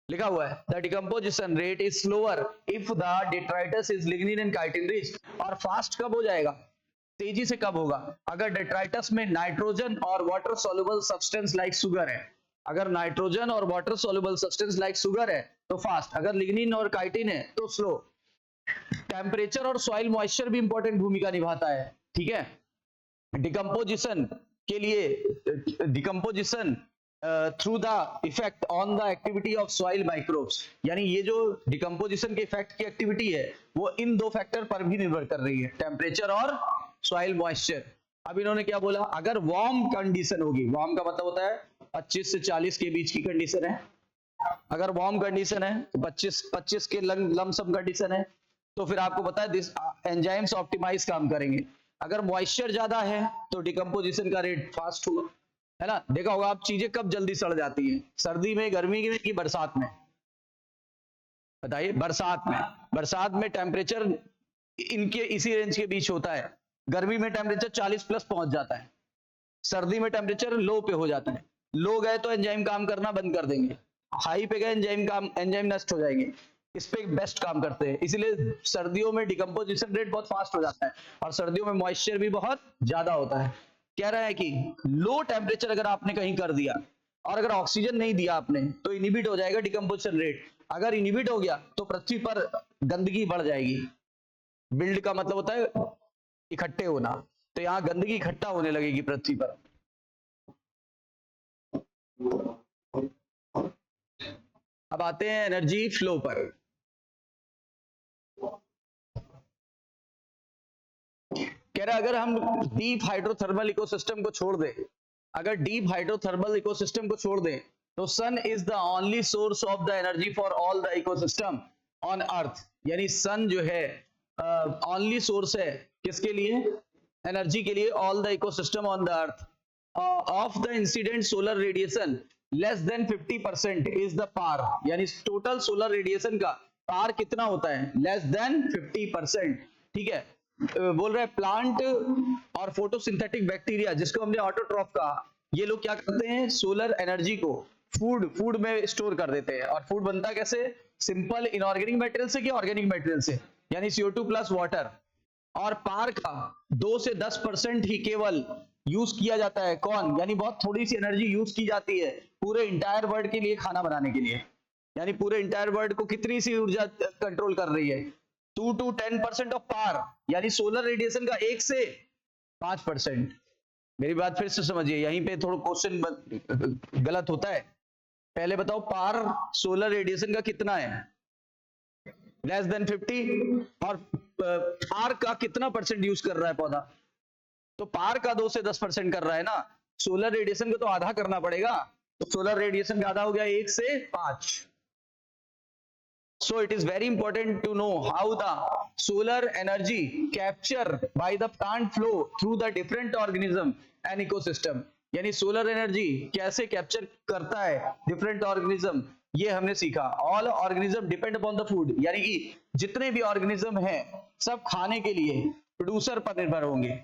S1: लिखा हुआ है, the decomposition rate is slower if the detritus is lignin and chitin rich. और फास्ट कब हो जाएगा? तेजी से कब होगा? अगर डेट्राइटस में नाइट्रोजन और water soluble substance like sugar है। अगर नाइट्रोजन और water soluble substance like sugar है तो फास्ट, अगर लिग्निन और काइटिन है तो स्लो। टेम्परेचर और सॉइल मॉइस्चर भी इंपॉर्टेंट भूमिका निभाता है। ठीक है। डिकम्पोजिशन के लिए, decomposition through the effect on the activity of soil microbes, यानी ये जो डिकम्पोजिशन के इफेक्ट की एक्टिविटी है वो इन दो फैक्टर पर भी निर्भर कर रही है, टेम्परेचर और सॉइल मॉइस्चर। अब इन्होंने क्या बोला? अगर वार्म कंडीशन होगी, वार्म का मतलब होता है 25 से 40 के बीच की कंडीशन है, अगर वार्म कंडीशन है तो 25 के लमसम कंडीशन है, तो फिर आपको पता है दिस एंजाइम्स ऑप्टिमाइज काम करेंगे। अगर मॉइस्चर ज्यादा है तो डिकम्पोजिशन का रेट फास्ट होगा, है ना? देखा होगा आप, चीजें कब जल्दी सड़ जाती हैं? सर्दी में, गर्मी में कि बरसात में? बताइए। बरसात में। बरसात में टेम्परेचर इनके इसी रेंज के बीच होता है, गर्मी में टेम्परेचर 40 प्लस पहुंच जाता है, सर्दी में टेम्परेचर लो पे हो जाता है। लो गए तो एंजाइम काम करना बंद कर देंगे, हाई पे गए एंजाइम नष्ट हो जाएंगे। इस पे बेस्ट काम करते हैं, इसलिए सर्दियों में डिकम्पोजिशन रेट बहुत फास्ट हो जाता है, और सर्दियों में मॉइस्चर भी बहुत ज्यादा होता है। कह रहा है कि लो टेम्परेचर अगर आपने कहीं कर दिया और अगर ऑक्सीजन नहीं दिया आपने तो इनिबिट हो जाएगा डिकम्पोजिशन रेट। अगर इनिबिट हो गया तो पृथ्वी पर गंदगी बढ़ जाएगी। बिल्ड का मतलब होता है इकट्ठे होना, तो यहां गंदगी इकट्ठा होने लगेगी पृथ्वी पर। अब आते हैं एनर्जी फ्लो पर। कह रहा है अगर हम डीप हाइड्रोथर्मल इकोसिस्टम को छोड़ दें, अगर डीप हाइड्रोथर्मल इकोसिस्टम को छोड़ दें तो sun is the only source of the energy for all the ecosystem on earth. यानी सन जो है ओनली सोर्स है किसके लिए, एनर्जी के लिए, all the ecosystem on the earth of the incident solar radiation less than 50% is the PAR, यानी टोटल सोलर रेडिएशन का पार कितना होता है, लेस देन 50%। ठीक है, बोल रहे हैं प्लांट और फोटोसिंथेटिक बैक्टीरिया जिसको हमने ऑटोट्रॉफ कहा, ये लोग क्या करते हैं, सोलर एनर्जी को फूड में स्टोर कर देते हैं। और फूड बनता कैसे, सिंपल इनऑर्गेनिक मटेरियल से कि ऑर्गेनिक मटेरियल से, यानी CO2 प्लस वाटर। और पार का 2 से 10% ही केवल यूज किया जाता है, कौन, यानी बहुत थोड़ी सी एनर्जी यूज की जाती है पूरे इंटायर वर्ल्ड के लिए खाना बनाने के लिए, यानी पूरे इंटायर वर्ल्ड को कितनी सी ऊर्जा कंट्रोल कर रही है, 2 to 10% ऑफ पार, यानी सोलर रेडिएशन का 1 से 5%। मेरी बात फिर से समझिए, यहीं पे थोड़ा क्वेश्चन गलत होता है। पहले बताओ पार सोलर रेडिएशन का कितना है, लेस देन 50, और पार का कितना परसेंट यूज कर रहा है पौधा, तो पार का 2 से 10% कर रहा है ना, सोलर रेडिएशन को तो आधा करना पड़ेगा, तो सोलर रेडिएशन का आधा हो गया 1 से 5। So it is very important to know how the solar energy captured by the plant flow through the different organism and ecosystem, यानी सोलर एनर्जी कैसे कैप्चर करता है डिफरेंट ऑर्गेनिज्म, ये हमने सीखा। All organism depend upon the food, यानी कि जितने भी ऑर्गेनिज्म हैं सब खाने के लिए प्रोड्यूसर पर निर्भर होंगे,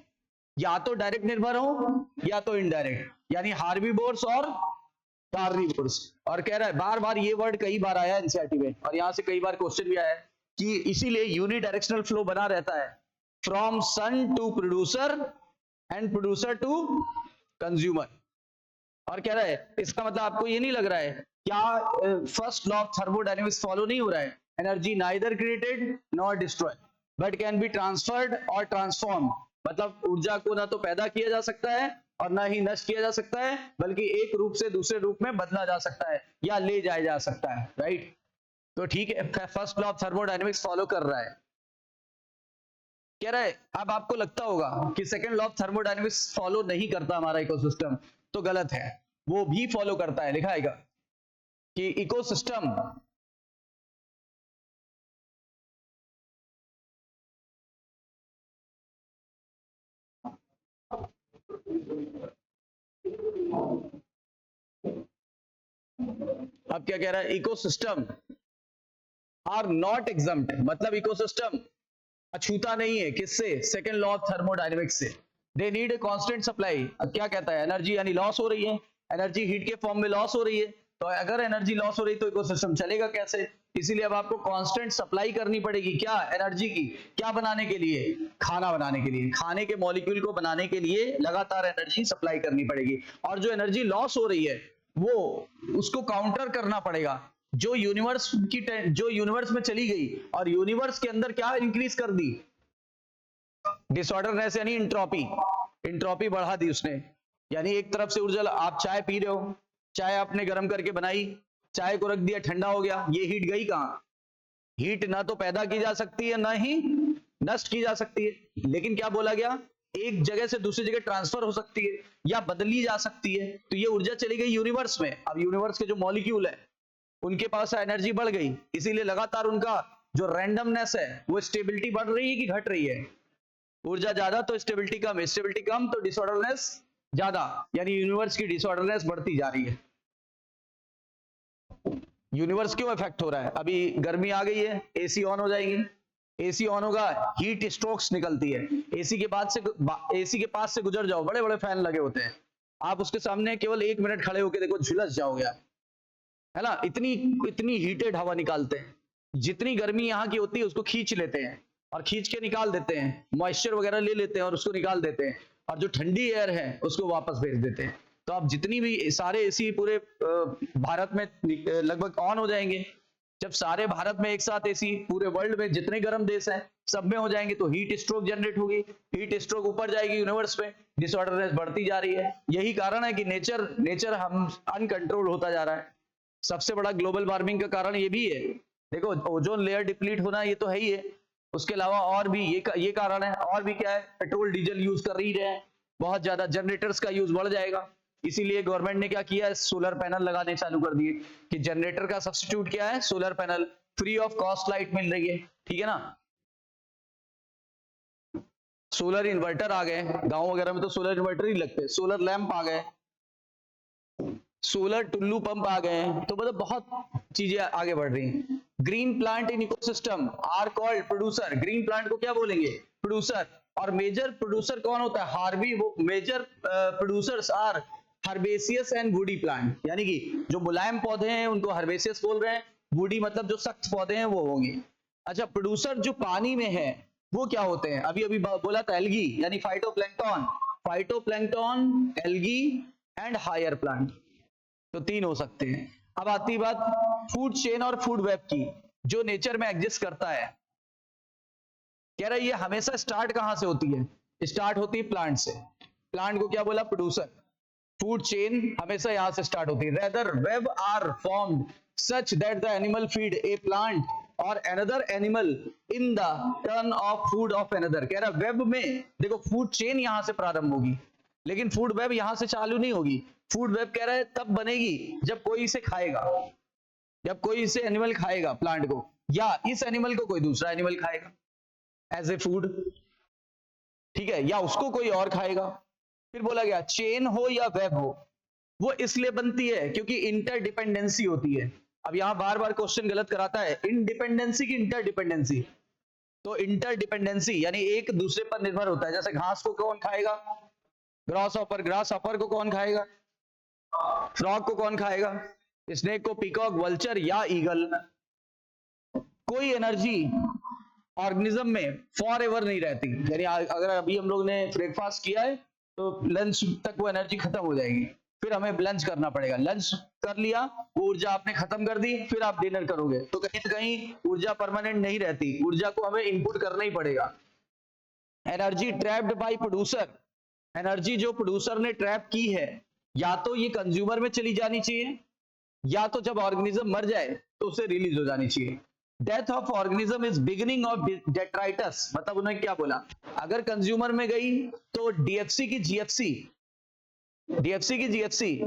S1: या तो डायरेक्ट निर्भर हो या तो इनडायरेक्ट, यानी हार्बिवोर्स और कार्निवोर्स। और कह रहा है, बार बार ये वर्ड कई बार आया एनसीईआरटी में, और यहां से कई बार क्वेश्चन भी आया है कि इसीलिए यूनिडायरेक्शनल फ्लो बना रहता है from sun to producer and producer to consumer. और कह रहा है इसका मतलब आपको ये नहीं लग रहा है क्या first law of thermodynamics follow नहीं हो रहा है, energy neither created nor destroy but can be transferred और ट्रांसफॉर्म, मतलब ऊर्जा को ना तो पैदा किया जा सकता है और ना ही नष्ट किया जा सकता है, बल्कि एक रूप से दूसरे रूप में बदला जा सकता है या ले जाया जा सकता है, राइट। तो ठीक है, first law of thermodynamics follow कर रहा है। कह रहा है अब आपको लगता होगा कि second law of thermodynamics follow नहीं करता हमारा इकोसिस्टम, तो गलत है, वो भी फॉलो करता है। लिखा आएगा कि इकोसिस्टम अब क्या कह रहा है, इकोसिस्टम आर नॉट एग्जम्प्ट, मतलब इकोसिस्टम अछूता नहीं है किससे, सेकंड लॉ ऑफ थर्मोडायनेमिक्स से। They need a constant supply. अब क्या कहता है, एनर्जी यानी लॉस हो रही है, एनर्जी हीट के फॉर्म में लॉस हो रही है, तो अगर एनर्जी लॉस हो रही है तो इकोसिस्टम चलेगा कैसे, इसीलिए अब आपको कांस्टेंट सप्लाई करनी पड़ेगी, क्या, एनर्जी की, क्या बनाने के लिए, खाना बनाने के लिए, खाने के मॉलिक्यूल को बनाने के लिए लगातार एनर्जी सप्लाई करनी पड़ेगी। और जो एनर्जी लॉस हो रही है वो उसको काउंटर करना पड़ेगा, जो यूनिवर्स में चली गई और यूनिवर्स के अंदर क्या इंक्रीज कर दी, डिसऑर्डरनेस यानी इंट्रोपी बढ़ा दी उसने। यानी एक तरफ से ऊर्जा, आप चाय पी रहे हो, चाय आपने गर्म करके बनाई, चाय को रख दिया, ठंडा हो गया, ये हीट गई कहां, हीट ना तो पैदा की जा सकती है ना ही नष्ट की जा सकती है, लेकिन क्या बोला गया, एक जगह से दूसरी जगह ट्रांसफर हो सकती है या बदली जा सकती है। तो ये ऊर्जा चली गई यूनिवर्स में, अब यूनिवर्स के जो मॉलिक्यूल है उनके पास एनर्जी बढ़ गई, इसीलिए लगातार उनका जो रैंडमनेस है वो स्टेबिलिटी बढ़ रही है कि घट रही है, ऊर्जा ज्यादा तो स्टेबिलिटी कम, स्टेबिलिटी कम तो डिसऑर्डरनेस ज्यादा, यानी यूनिवर्स की डिसऑर्डरनेस बढ़ती जा रही है। यूनिवर्स क्यों इफेक्ट हो रहा है, अभी गर्मी आ गई है, एसी ऑन हो जाएगी, एसी ऑन होगा, हीट स्ट्रोक्स निकलती है, एसी के पास से गुजर जाओ, बड़े बड़े फैन लगे होते हैं, आप उसके सामने केवल 1 मिनट खड़े होकर देखो, झुलस जाओगे, है ना, इतनी हीटेड हवा निकालते हैं, जितनी गर्मी यहाँ की होती है उसको खींच लेते हैं और खींच के निकाल देते हैं, मॉइस्चर वगैरह ले लेते हैं और उसको निकाल देते हैं, और जो ठंडी एयर है उसको वापस भेज देते हैं। तो अब जितनी भी सारे एसी पूरे भारत में लगभग ऑन हो जाएंगे, जब सारे भारत में एक साथ एसी पूरे वर्ल्ड में जितने गर्म देश हैं सब में हो जाएंगे तो हीट स्ट्रोक जनरेट होगी, हीट स्ट्रोक ऊपर जाएगी यूनिवर्स में, डिसऑर्डरनेस बढ़ती जा रही है। यही कारण है कि नेचर हम अनकंट्रोल होता जा रहा है। सबसे बड़ा ग्लोबल वार्मिंग का कारण ये भी है, देखो ओजोन लेयर डिप्लीट होना ये तो है ही है, उसके अलावा और भी ये कारण है, और भी क्या है, पेट्रोल डीजल यूज कर रही रहे हैं, बहुत ज्यादा जनरेटर्स का यूज बढ़ जाएगा, इसीलिए गवर्नमेंट ने क्या किया है, सोलर पैनल लगाने चालू कर दिए कि जनरेटर का सब्स्टिट्यूट क्या है, solar panel, free of cost light मिल रही है, ठीक है ना। सोलर इन्वर्टर आ गए, गांव वगैरह में तो सोलर इन्वर्टर ही लगते, सोलर लैंप आ गए, सोलर टुल्लू पंप आ गए, तो मतलब बहुत चीजें आगे बढ़ रही हैं। Green plant in ecosystem are called producer, green plant को क्या बोलेंगे? प्रोड्यूसर। और मेजर प्रोड्यूसर कौन होता है? हार्बी, वो major producers are herbaceous and woody plant, यानी कि जो मुलायम पौधे हैं उनको हर्बेसियस बोल रहे हैं, वुडी मतलब जो सख्त पौधे हैं वो होंगे। अच्छा, प्रोड्यूसर जो पानी में है वो क्या होते हैं? अभी अभी बोला था एल्गी यानी phytoplankton, phytoplankton, algae and higher plant, तो 3 हो सकते हैं। अब आती है बात फूड चेन और फूड वेब की, जो नेचर में एग्जिस्ट करता है। कह रहा है ये हमेशा स्टार्ट कहां से होती है? स्टार्ट होती है प्लांट से। प्लांट को क्या बोला? प्रोड्यूसर। फूड चेन हमेशा यहां से स्टार्ट होती है। Rather web are formed such that the animal feed a plant और another animal in the turn of food of another. कह रहा वेब में देखो फूड चेन यहां से प्रारंभ होगी, लेकिन फूड वेब यहां से चालू नहीं होगी। फूड वेब कह रहा है तब बनेगी जब कोई इसे खाएगा, जब कोई इसे एनिमल खाएगा प्लांट को, या इस एनिमल को कोई दूसरा एनिमल खाएगा एज ए फूड, ठीक है, या उसको कोई और खाएगा। फिर बोला गया चेन हो या वेब हो, वो इसलिए बनती है क्योंकि इंटरडिपेंडेंसी होती है। अब यहां बार बार क्वेश्चन गलत कराता है, इंडिपेंडेंसी की इंटरडिपेंडेंसी। तो इंटरडिपेंडेंसी यानी एक दूसरे पर निर्भर होता है। जैसे घास को कौन खाएगा? ग्रास हॉपर, ग्रास हॉपर को कौन खाएगा? फ्रॉग को कौन खाएगा? स्नेक को पीकॉक, वल्चर या ईगल। कोई एनर्जी ऑर्गेनिज्म में फॉर एवर नहीं रहती, यानी अगर अभी हम लोग ने ब्रेकफास्ट किया है तो लंच तक वो एनर्जी खत्म हो जाएगी, फिर हमें लंच करना पड़ेगा। लंच कर लिया, वो ऊर्जा आपने खत्म कर दी, फिर आप डिनर करोगे, तो कहीं ना कहीं ऊर्जा परमानेंट नहीं रहती, ऊर्जा को हमें इनपुट करना ही पड़ेगा। Energy trapped bye producer, energy जो प्रोड्यूसर ने ट्रैप की है, या तो ये कंज्यूमर में चली जानी चाहिए, या तो जब ऑर्गेनिज्म मर जाए तो उसे रिलीज हो जानी चाहिए। Death of organism is beginning of detritus, मतलब उन्होंने क्या बोला? अगर कंज्यूमर में गई तो डीएफसी की जीएफसी, डीएफसी की जीएफसी,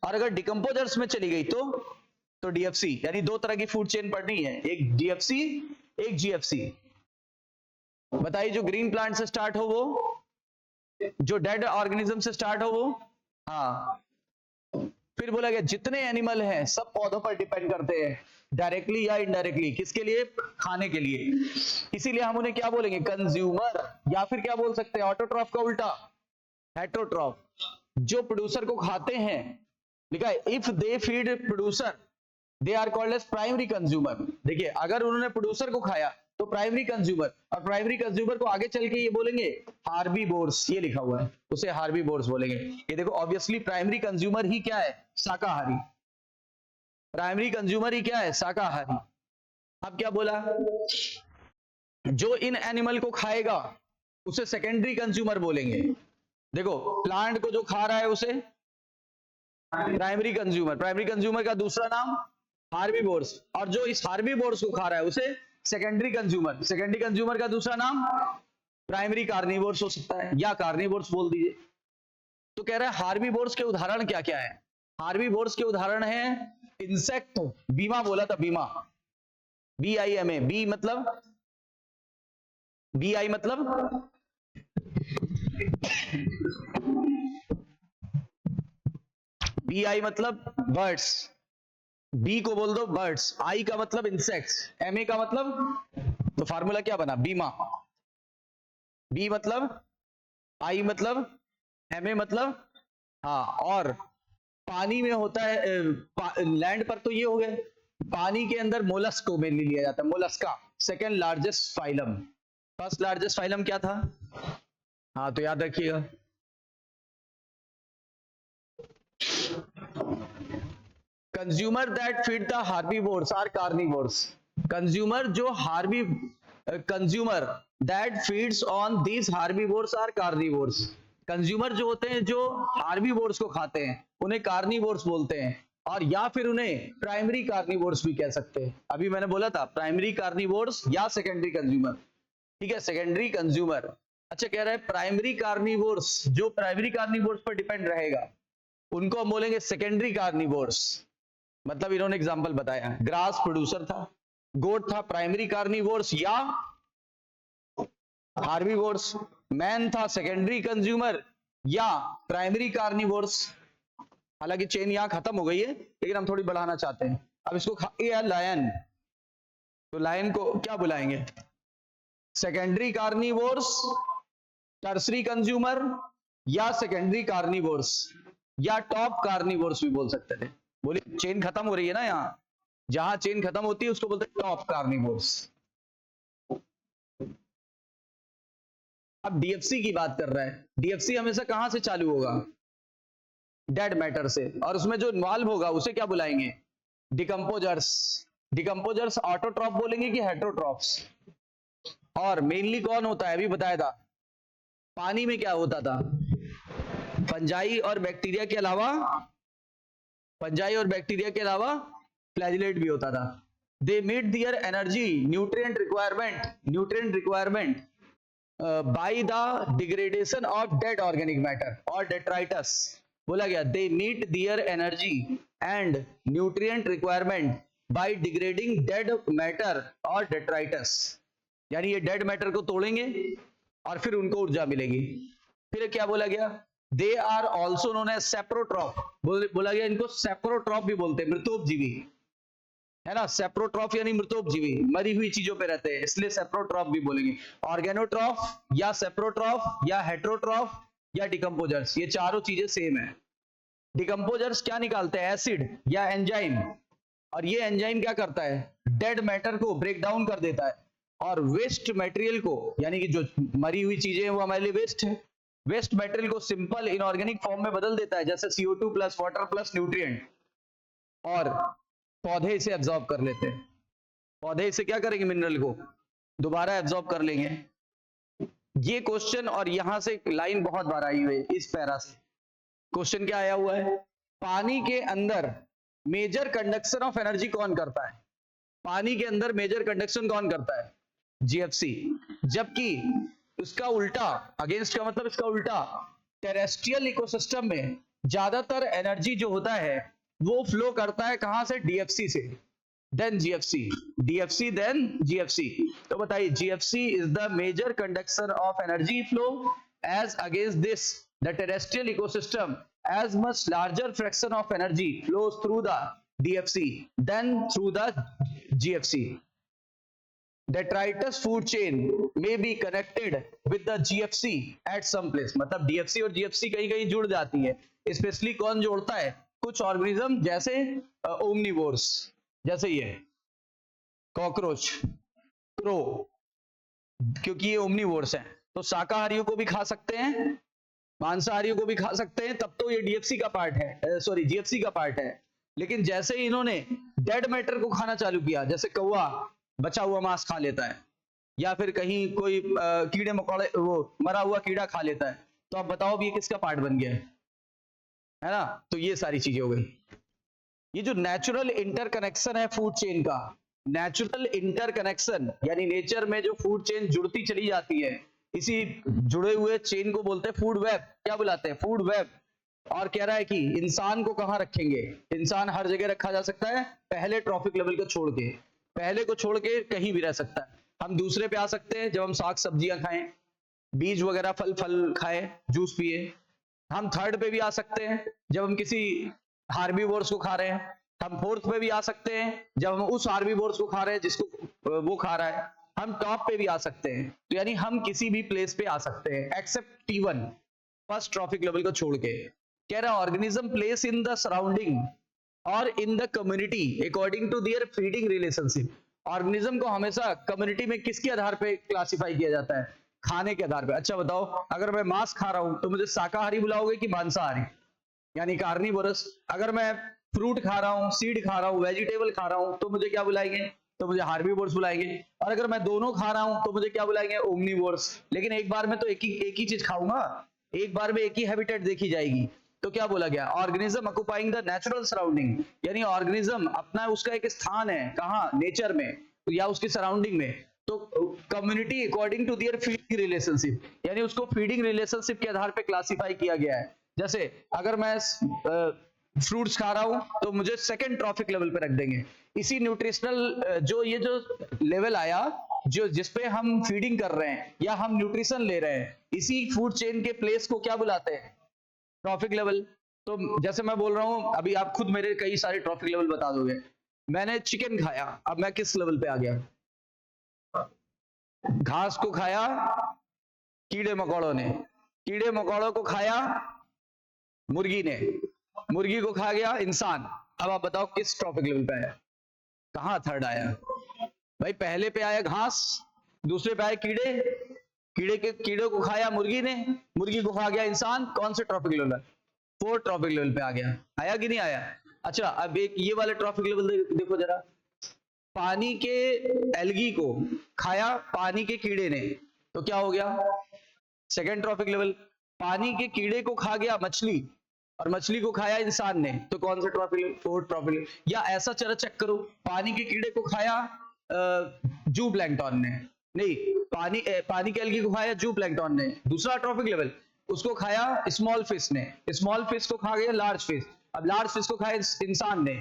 S1: और अगर डिकम्पोजर्स में चली गई तो डीएफसी, यानी 2 तरह की फूड चेन पढ़नी है, एक डीएफसी एक जीएफसी। बताइए जो ग्रीन प्लांट से स्टार्ट हो वो, जो डेड ऑर्गेनिज्म से स्टार्ट हो वो, हाँ। फिर बोला गया जितने एनिमल हैं सब पौधों पर डिपेंड करते हैं, डायरेक्टली या इनडायरेक्टली, किसके लिए? खाने के लिए। इसीलिए हम उन्हें क्या बोलेंगे? कंज्यूमर, या फिर क्या बोल सकते हैं? ऑटोट्रॉफ का उल्टा हेटरोट्रॉफ, जो प्रोड्यूसर को खाते हैं। लिखा है if they feed producer they are called as primary consumer. देखिए अगर उन्होंने प्रोड्यूसर को खाया तो प्राइमरी कंज्यूमर, और प्राइमरी कंज्यूमर को आगे चल के ये बोलेंगे हार्बीवोर्स, ये लिखा हुआ है, उसे हार्बीवोर्स बोलेंगे। ये देखो ऑब्वियसली प्राइमरी कंज्यूमर ही क्या है? शाकाहारी। प्राइमरी कंज्यूमर ही क्या है? शाकाहारी। अब क्या बोला? जो इन एनिमल को खाएगा उसे सेकेंडरी कंज्यूमर बोलेंगे। देखो प्लांट को जो खा रहा है उसे प्राइमरी कंज्यूमर, प्राइमरी कंज्यूमर का दूसरा नाम हार्बीवोर्स, और जो इस हार्बीवोर्स को खा रहा है उसे सेकेंडरी कंज्यूमर, सेकेंडरी कंज्यूमर का दूसरा नाम प्राइमरी कार्निवोर्स हो सकता है, या कार्निवोर्स बोल दीजिए। तो कह रहा है हार्बीवोर्स के उदाहरण क्या क्या है? हार्बीवोर्स के उदाहरण है इंसेक्ट, बीमा बोला था, बीमा, BIMA, बी मतलब BI मतलब BI मतलब बर्ड्स, बी को बोल दो बर्ड्स, आई का मतलब इंसेक्ट्स, MA का मतलब, तो फार्मूला क्या बना? बीमा। बी मतलब, आई मतलब, MA मतलब, हाँ, और पानी में होता है, लैंड पर तो ये हो गए, पानी के अंदर मोलस्क को मेनली लिया जाता है, mollusca second largest phylum. First largest phylum क्या था? हाँ तो याद रखिएगा, consumer that feed the herbivores are carnivores. Consumer जो consumer that feeds on these herbivores are carnivores. Consumer जो होते हैं जो हार्बीवोर्स को खाते हैं उन्हें कार्निवोर्स बोलते हैं, और या फिर उन्हें प्राइमरी कार्निवोर्स भी कह सकते हैं। अभी मैंने बोला था प्राइमरी कार्निवोर्स या सेकेंडरी कंज्यूमर, ठीक है, सेकेंडरी कंज्यूमर। अच्छा कह रहा है प्राइमरी कार्निवोर्स, जो प्राइमरी कार्निवोर्स पर डिपेंड रहेगा उनको हम बोलेंगे सेकेंडरी कार्निवोर्स। मतलब इन्होंने एग्जांपल बताया, ग्रास प्रोड्यूसर था, गोट था प्राइमरी कार्निवोर्स या हार्बीवोर्स, मैन था सेकेंडरी कंज्यूमर या प्राइमरी कार्निवोर्स। हालांकि चेन यहां खत्म हो गई है लेकिन हम थोड़ी बढ़ाना चाहते हैं। अब इसको खा गया लायन, तो लायन को क्या बुलाएंगे? सेकेंडरी कार्निवोर्स, टर्सरी कंज्यूमर या सेकेंडरी कार्निवोर्स या टॉप कार्निवोर्स भी बोल सकते थे। बोलिए, चेन खत्म हो रही है ना, यहां जहां चेन खत्म होती है उसको बोलते हैं टॉप कार्निवोर्स। अब डीएफसी की बात कर रहा है। डीएफसी हमेशा कहां से चालू होगा? डेड मैटर से, और उसमें जो इन्वॉल्व होगा उसे क्या बुलाएंगे? डिकम्पोजर्स। डिकम्पोजर्स ऑटोट्रॉफ बोलेंगे कि हेट्रोट्रॉफ्स? और मेनली कौन होता है, अभी बताया था। पानी में क्या होता था? फंजाई और बैक्टीरिया के अलावा, फंजाई और बैक्टीरिया के अलावा फ्लैजिलेट भी होता था। They meet their energy nutrient requirement by the degradation of dead organic matter और डेट्राइटस। बोला गया they meet their energy and nutrient requirement by degrading dead matter और डेट्राइटस। यानी ये डेड मैटर को तोड़ेंगे और फिर उनको ऊर्जा मिलेगी। फिर क्या बोला गया? They are also known as saprotroph. बोला गया इनको सेप्रोट्रॉफ भी बोलते हैं, मृतोपजीवी है ना। सेप्रोट्रॉफ यानी मृतोपजीवी, मरी हुई चीजों पे रहते हैं, इसलिए सेप्रोट्रॉफ भी बोलेंगे। ऑर्गेनोट्रॉफ या सेप्रोट्रॉफ या हेट्रोट्रॉफ या डिकम्पोजर्स, ये चारों चीजें सेम है। डिकम्पोजर्स क्या निकालते हैं? एसिड या एंजाइम, और ये एंजाइम क्या करता है? डेड मैटर को ब्रेक डाउन कर देता है और वेस्ट मटेरियल को, यानी कि जो मरी हुई चीजें हैं वो हमारे लिए वेस्ट है, वेस्ट मटेरियल को सिंपल इनऑर्गेनिक फॉर्म में बदल देता है, जैसे CO2 plus water plus nutrient, और पौधे इसे एब्जॉर्ब कर लेते हैं। पौधे इसे क्या करेंगे? मिनरल को दोबारा एब्जॉर्ब कर लेंगे। ये क्वेश्चन, और यहां से एक लाइन बहुत बार आई हुई है इस पैरा से। क्वेश्चन क्या आया हुआ है? पानी के अंदर मेजर कंडक्शन ऑफ एनर्जी कौन करता है? पानी के अंदर मेजर कंडक्शन कौन करता है? जीएफसी। जबकि इसका उल्टा, अगेंस्ट का मतलब इसका उल्टा, टेरेस्ट्रियल इकोसिस्टम में ज्यादातर एनर्जी जो होता है वो फ्लो करता है कहां से? डीएफसी से, then GFC, DFC then GFC. तो बताइए, GFC is the major conduction of energy flow, as against this the terrestrial ecosystem as much larger fraction of energy flows through the DFC than through the GFC. Detritus food chain may be connected with the GFC at some place. मतलब DFC और GFC कहीं कहीं जुड़ जाती है। स्पेशली कौन जोड़ता है? कुछ ऑर्गेनिज्म जैसे ओमनिवोर्स, जैसे ये कॉकरोच, क्रो, क्योंकि ये ओमनिवोर्स हैं तो शाकाहारियों को भी खा सकते हैं, मांसाहारियों को भी खा सकते हैं, तब तो ये डीएफसी का पार्ट है, सॉरी जीएफसी का पार्ट है। लेकिन जैसे ही इन्होंने डेड मैटर को खाना चालू किया, जैसे कौवा बचा हुआ मांस खा लेता है, या फिर कहीं कोई कीड़े मकोड़े, वो मरा हुआ कीड़ा खा लेता है, तो आप बताओ अब ये किसका पार्ट बन गया है ना। तो ये सारी चीजें हो गई। ये जो नेचुरल इंटरकनेक्शन है फूड चेन का, नेचुरल इंटरकनेक्शन यानी नेचर में जो फूड चेन जुड़ती चली जाती है, इसी जुड़े हुए चेन को बोलते हैं फूड वेब। क्या बुलाते हैं? Food web. और कह रहा है कि इंसान को कहां रखेंगे? इंसान हर जगह रखा जा सकता है, पहले ट्रॉफिक लेवल को छोड़ के, पहले को छोड़ के कहीं भी रह सकता है। हम दूसरे पे आ सकते हैं जब हम साग सब्जियां खाएं, बीज वगैरह फल खाएं, जूस पिए। हम थर्ड पे भी आ सकते हैं जब हम किसी हार्बीवोर्स को खा रहे हैं। हम फोर्थ पे भी आ सकते हैं जब हम उस हार्बीवोर्स को खा रहे हैं जिसको वो खा रहा है। हम टॉप पे भी आ सकते हैं, तो यानी हम किसी भी प्लेस पे आ सकते हैं accept T1, first trophic level को छोड़ के। कह रहा organism place in the surrounding और in the community according to their feeding relationship. Organism को हमेशा कम्युनिटी में किसके आधार पे क्लासिफाई किया जाता है? खाने के आधार पे। अच्छा बताओ, अगर मैं मांस खा रहा हूं तो मुझे शाकाहारी बुलाओगे कि मांसाहारी, यानी कार्निवोरस? अगर मैं फ्रूट खा रहा हूँ, सीड खा रहा हूँ, वेजिटेबल खा रहा हूँ, तो मुझे क्या बुलाएंगे? तो मुझे हार्बीवोर्स बुलाएंगे। और अगर मैं दोनों खा रहा हूं तो मुझे क्या बुलाएंगे? ओमनीवोर्स। लेकिन एक बार में तो एक ही चीज खाऊंगा, एक बार में एक ही हैबिटेट देखी जाएगी। तो क्या बोला गया? Organism occupying the natural surrounding, यानी ऑर्गेनिज्म अपना उसका एक स्थान है कहाँ? नेचर में या उसकी सराउंडिंग में। तो community according to their feeding relationship, यानी उसको फीडिंग रिलेशनशिप के आधार पे क्लासिफाई किया गया है। जैसे अगर मैं फ्रूट्स खा रहा हूं तो मुझे सेकंड ट्रॉफिक लेवल पे रख देंगे। इसी न्यूट्रिशनल जो लेवल आया, जो जिसपे हम फीडिंग कर रहे हैं या हम न्यूट्रिशन ले रहे हैं, इसी फूड चेन के प्लेस को क्या बुलाते हैं? Trophic level. तो जैसे मैं बोल रहा हूं, अभी आप खुद मेरे कई सारे ट्रॉफिक लेवल बता दोगे। मैंने चिकन खाया, अब मैं किस लेवल पे आ गया? घास को खाया कीड़े मकोड़ों ने, कीड़े मकोड़ों को खाया मुर्गी ने, मुर्गी को खा गया इंसान। अब आप बताओ किस ट्रॉफिक लेवल पे आया? कहां थर्ड आया भाई? पहले पे आया घास, दूसरे पे आए कीड़े, कीड़े को खाया मुर्गी ने, मुर्गी को खा गया इंसान। कौन से trophic level? Fourth trophic level पे आ गया। आया कि नहीं आया? अच्छा, अब एक ये वाले ट्रॉफिक लेवल देखो जरा। पानी के एल्गी को खाया पानी के कीड़े ने, तो क्या हो गया? Second trophic level. पानी के कीड़े को खा गया मछली, और मछली को खाया इंसान ने, तो कौन सा trophic level? Fourth trophic level. या ऐसा चलो चेक करो, पानी के कीड़े को खाया जू प्लैंक्टन ने, नहीं, पानी के एल्गी को खाया जू प्लैंक्टन ने, दूसरा ट्रॉफिक लेवल। उसको खाया स्मॉल फिश ने, स्मॉल फिश को खा गया लार्ज फिश, अब लार्ज फिश को खाया इंसान ने,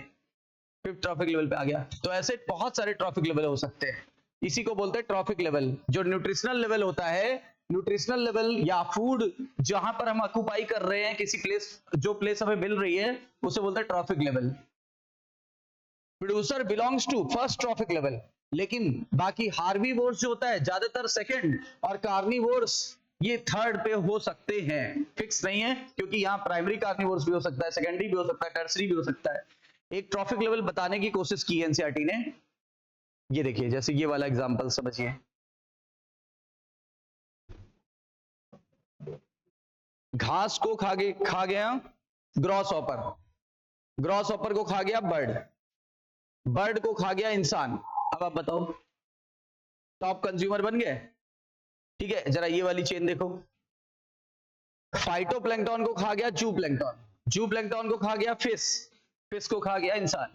S1: फिफ्थ ट्रॉफिक लेवल पे आ गया। तो ऐसे बहुत सारे ट्रॉफिक लेवल हो सकते हैं, इसी को बोलते हैं ट्रॉफिक लेवल। जो न्यूट्रिशनल लेवल होता है, न्यूट्रिशनल लेवल या फूड जहां पर हम ऑक्यूपाई कर रहे हैं, किसी प्लेस, जो प्लेस हमें मिल रही है, उसे बोलते हैं trophic level. Producer belongs to first trophic level, लेकिन बाकी हार्बीवोर्स जो होता है ज्यादातर सेकंड, और कार्निवोर्स ये थर्ड पे हो सकते हैं। फिक्स नहीं है, क्योंकि यहाँ प्राइमरी कार्निवोर्स भी हो सकता है, सेकेंडरी भी हो सकता है, टर्सरी भी हो सकता है। एक ट्रॉफिक लेवल बताने की कोशिश की एनसीईआरटी ने, ये देखिए, जैसे ये वाला एग्जांपल समझिए। घास को खा गया ग्रॉस ऑपर, ग्रॉस ऑपर को खा गया बर्ड, बर्ड को खा गया इंसान। अब आप बताओ, टॉप कंज्यूमर बन गए? ठीक है, जरा ये वाली चेन देखो। फाइटोप्लैंक्टन को खा गया जू प्लैंक्टन, जू प्लैंक्टन को खा गया फिश, फिश को खा गया इंसान।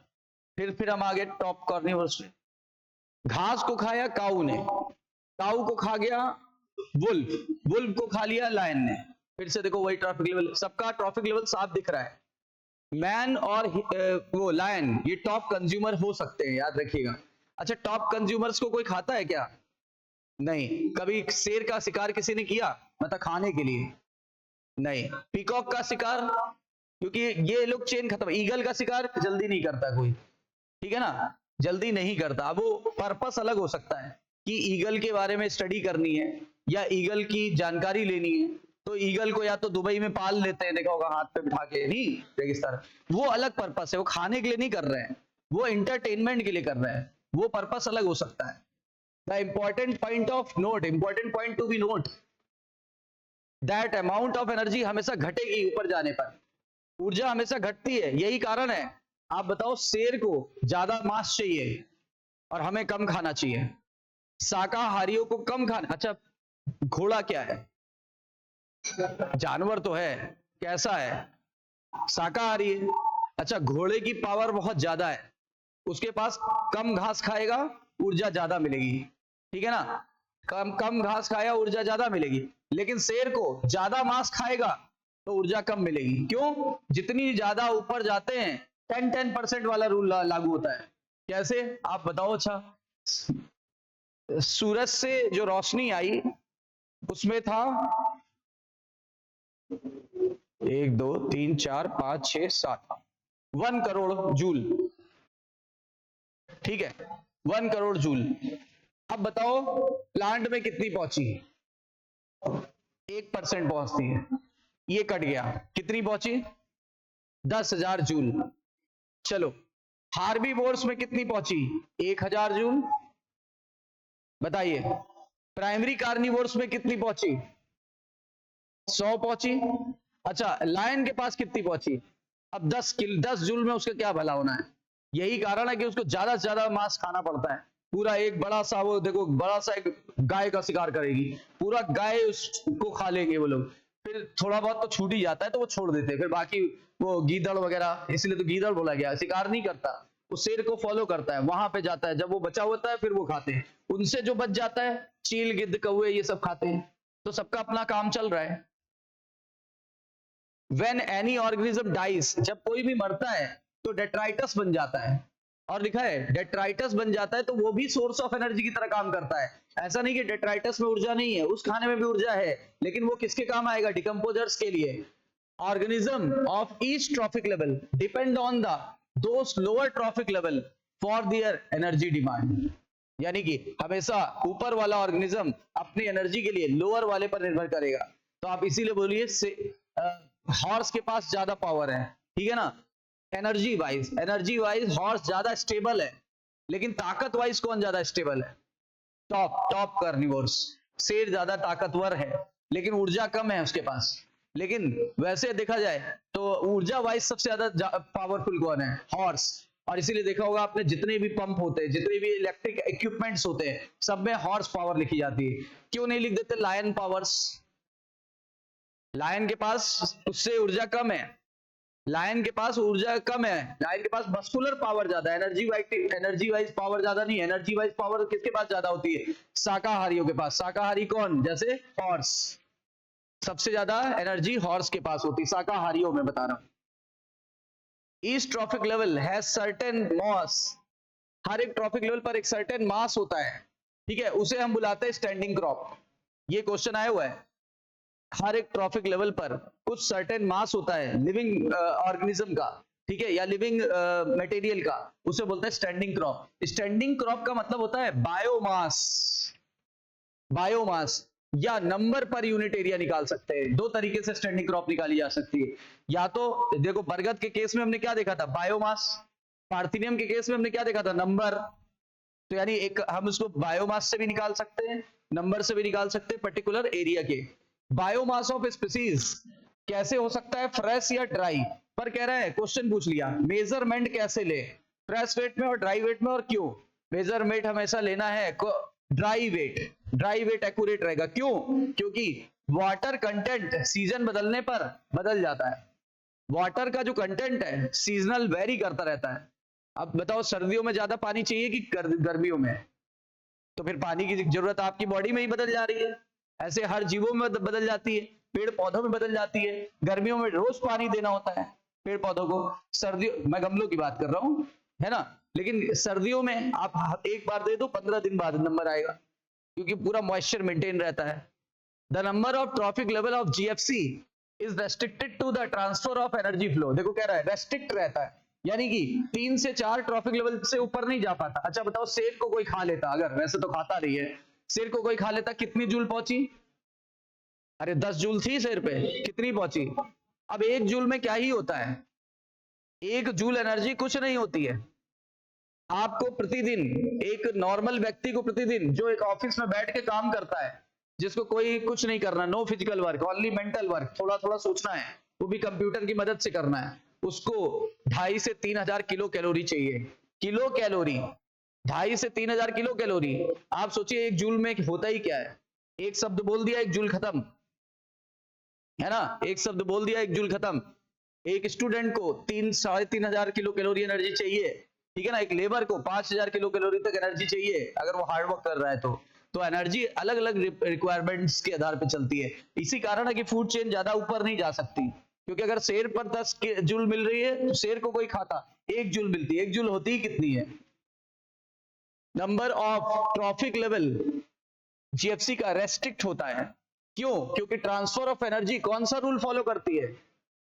S1: फिर हम आ गए टॉप कार्निवोर्स में। घास को खाया काऊ ने, काऊ को खा गया वुल्फ, वुल्फ को खा लिया लायन ने। फिर से देखो वही ट्रॉफिक लेवल, सबका ट्रॉफिक लेवल साफ दिख रहा है। मैन और वो लायन, ये टॉप कंज्यूमर हो सकते हैं, याद रखिएगा। अच्छा, टॉप कंज्यूमर्स को कोई खाता है क्या? नहीं। कभी शेर का शिकार किसी ने किया, मतलब खाने के लिए? नहीं। पीकॉक का शिकार, क्योंकि ये लोग चेन खत्म। ईगल का शिकार जल्दी नहीं करता कोई, ठीक है ना, जल्दी नहीं करता। वो पर्पस अलग हो सकता है कि ईगल के बारे में स्टडी करनी है या ईगल की जानकारी लेनी है, तो ईगल को या तो दुबई में पाल लेते हैं, देखा होगा, हाथ पे बिठा के, नहीं, रेगिस्तान। वो अलग पर्पस है, वो खाने के लिए नहीं कर रहे हैं, वो एंटरटेनमेंट के लिए कर रहे हैं, वो पर्पस अलग हो सकता है। The important point of note, important point to be note, that amount of energy हमेशा घटेगी ऊपर जाने पर, ऊर्जा हमेशा घटती है, यही कारण है। आप बताओ, शेर को ज्यादा मांस चाहिए और हमें कम खाना चाहिए, शाकाहारियों को कम खाना। अच्छा, घोड़ा क्या है? जानवर तो है, कैसा है? शाकाहारी है। अच्छा, घोड़े की पावर बहुत ज्यादा है, उसके पास कम घास खाएगा, ऊर्जा ज्यादा मिलेगी, ठीक है ना, कम घास खाया, ऊर्जा ज्यादा मिलेगी। लेकिन शेर को ज्यादा मांस खाएगा तो ऊर्जा कम मिलेगी। क्यों? जितनी ज्यादा ऊपर जाते हैं 10% वाला रूल लागू होता है। कैसे, आप बताओ। अच्छा, सूरज से जो रोशनी आई उसमें था 1 2 3 4 5 6 7 1 करोड़ जूल, ठीक है, 1 करोड़ जूल। अब बताओ प्लांट में कितनी पहुंची? 1% पहुंचती है, ये कट गया, कितनी पहुंची? 10,000 जूल। चलो, हार्बीवोर्स में कितनी पहुंची? 1000 जूल। बताइए, प्राइमरी कार्निवोर्स में कितनी पहुंची? 100 पहुंची। अच्छा, लायन के पास कितनी पहुंची? अब 10 जूल में उसका क्या भला होना है? यही कारण है कि उसको ज्यादा से ज्यादा मांस खाना पड़ता है। पूरा एक बड़ा सा, वो देखो, बड़ा सा एक गाय का शिकार करेगी, पूरा गाय उसको खा लेंगे वो लोग, फिर थोड़ा बहुत तो छूट ही जाता है तो वो छोड़ देते हैं, फिर बाकी वो गीदड़ वगैरह, इसलिए तो गीदड़ बोला गया, शिकार नहीं करता, वो शेर को फॉलो करता है, वहां पे जाता है, जब वो बचा होता है फिर वो खाते हैं, उनसे जो बच जाता है चील गिद्ध कौवे ये सब खाते हैं, तो सबका अपना काम चल रहा है। When any organism dies, जब कोई भी मरता है तो डेट्राइटस बन जाता है, और लिखा है डेट्राइटस बन जाता है तो वो भी सोर्स ऑफ एनर्जी की तरह काम करता है। ऐसा नहीं कि डेट्राइटस में ऊर्जा नहीं है, उस खाने में भी ऊर्जा है, लेकिन वो किसके काम आएगा? डिकम्पोजर्स के लिए। organism of each trophic level depend on the those lower trophic level for their energy demand। यानी कि हमेशा ऊपर वाला ऑर्गेनिज्म अपनी एनर्जी के लिए लोअर वाले पर निर्भर करेगा। तो आप इसीलिए बोलिए हॉर्स के पास ज्यादा पावर है, ठीक है ना, एनर्जी वाइज हॉर्स ज्यादा स्टेबल है, लेकिन ताकत वाइज कौन ज्यादा स्टेबल है? Top carnivores. शेर ज्यादा ताकतवर है लेकिन ऊर्जा कम है उसके पास। लेकिन वैसे देखा जाए तो ऊर्जा वाइज सबसे ज्यादा पावरफुल कौन है? हॉर्स। और इसीलिए देखा होगा आपने, जितने भी पंप होते हैं, जितने भी इलेक्ट्रिक इक्विपमेंट्स होते हैं, सब में हॉर्स पावर लिखी जाती है। क्यों नहीं लिख देते लायन पावर्स? लायन के पास उससे ऊर्जा कम है, लायन के पास ऊर्जा कम है, लायन के पास मस्कुलर पावर ज्यादा है, एनर्जी वाइज पावर ज्यादा नहीं है। एनर्जी वाइज पावर किसके पास ज्यादा होती है? शाकाहारियों के पास। शाकाहारी कौन? जैसे हॉर्स। सबसे ज्यादा एनर्जी हॉर्स के पास होती है, शाकाहारियों में बता रहा हूं। Each trophic level has certain mass. हर एक ट्रॉफिक लेवल पर एक सर्टेन मास होता है, ठीक है, उसे हम बुलाते हैं स्टैंडिंग क्रॉप। ये क्वेश्चन आया हुआ है। हर एक ट्रॉफिक लेवल पर कुछ सर्टेन मास होता है लिविंग ऑर्गेनिज्म का, ठीक है, या लिविंग मटेरियल का, उसे बोलते हैं स्टैंडिंग क्रॉप। स्टैंडिंग क्रॉप का मतलब होता है बायोमास। बायोमास या नंबर पर यूनिट एरिया निकाल सकते हैं। दो तरीके से स्टैंडिंग क्रॉप निकाली जा सकती है। या तो देखो, बरगद के केस में हमने क्या देखा था? बायोमास। पार्थिनियम के केस में हमने क्या देखा था? नंबर। तो यानी एक हम उसको बायोमास से भी निकाल सकते हैं, नंबर से भी निकाल सकते हैं, पर्टिकुलर एरिया के। बायोमास ऑफ स्पीसीज कैसे हो सकता है? फ्रेश या ड्राई। पर कह रहा है, क्वेश्चन पूछ लिया, मेजरमेंट कैसे ले? फ्रेश वेट में और ड्राई वेट में। और क्यों? मेजरमेंट हमेशा लेना है dry weight. Dry weight accurate रहेगा। क्यों? क्योंकि वाटर कंटेंट सीजन बदलने पर बदल जाता है। वाटर का जो कंटेंट है सीजनल वेरी करता रहता है। अब बताओ, सर्दियों में ज्यादा पानी चाहिए कि गर्मियों में? तो फिर पानी की जरूरत आपकी बॉडी में ही बदल जा रही है। ऐसे हर जीवों में बदल जाती है, पेड़ पौधों में बदल जाती है। गर्मियों में रोज पानी देना होता है पेड़ पौधों को। सर्दियों, मैं गमलों की बात कर रहा हूं, है ना, लेकिन सर्दियों में आप एक बार दे दो, 15 दिन बाद नंबर आएगा, क्योंकि पूरा मॉइस्चर मेंटेन रहता है। The number of trophic level of GFC is restricted to the transfer of energy flow. देखो कह रहा है रेस्ट्रिक्ट रहता है, यानी कि 3 से 4 ट्रॉफिक लेवल से ऊपर नहीं जा पाता। अच्छा बताओ, शेर को कोई खा लेता, अगर, वैसे तो खाता नहीं है, शेर को कोई खा लेता, कितनी जूल पहुंची? अरे 10 जूल थी शेर पे, कितनी पहुंची? अब 1 जूल में क्या ही होता है? 1 जूल एनर्जी कुछ नहीं होती है। आपको प्रतिदिन, एक नॉर्मल व्यक्ति को प्रतिदिन, जो एक ऑफिस में बैठ के काम करता है, जिसको कोई कुछ नहीं करना, no physical work, only mental work, थोड़ा थोड़ा सोचना है, वो भी कंप्यूटर की मदद से करना है, उसको 2.5 से 3,000 किलो कैलोरी चाहिए। किलो कैलोरी, 2.5 से 3,000 किलो कैलोरी। आप सोचिए 1 जूल में होता ही क्या है? एक शब्द बोल दिया, 1 जूल खत्म, है ना, एक शब्द बोल दिया, 1 जूल खत्म। एक स्टूडेंट को 3-3,500 किलो कैलोरी एनर्जी चाहिए, ठीक है ना। एक लेबर को 5,000 किलो कैलोरी तक एनर्जी चाहिए, अगर वो हार्ड वर्क कर रहा है तो एनर्जी अलग अलग रिक्वायरमेंट्स के आधार पर चलती है। इसी कारण है कि फूड चेन ज्यादा ऊपर नहीं जा सकती, क्योंकि अगर शेर पर 10 जूल मिल रही है तो शेर को कोई खाता, 1 जूल मिलती है। 1 जूल होती ही कितनी है? Number of trophic level GFC का रेस्ट्रिक्ट होता है। क्यों? क्योंकि ट्रांसफर ऑफ एनर्जी कौन सा रूल फॉलो करती है?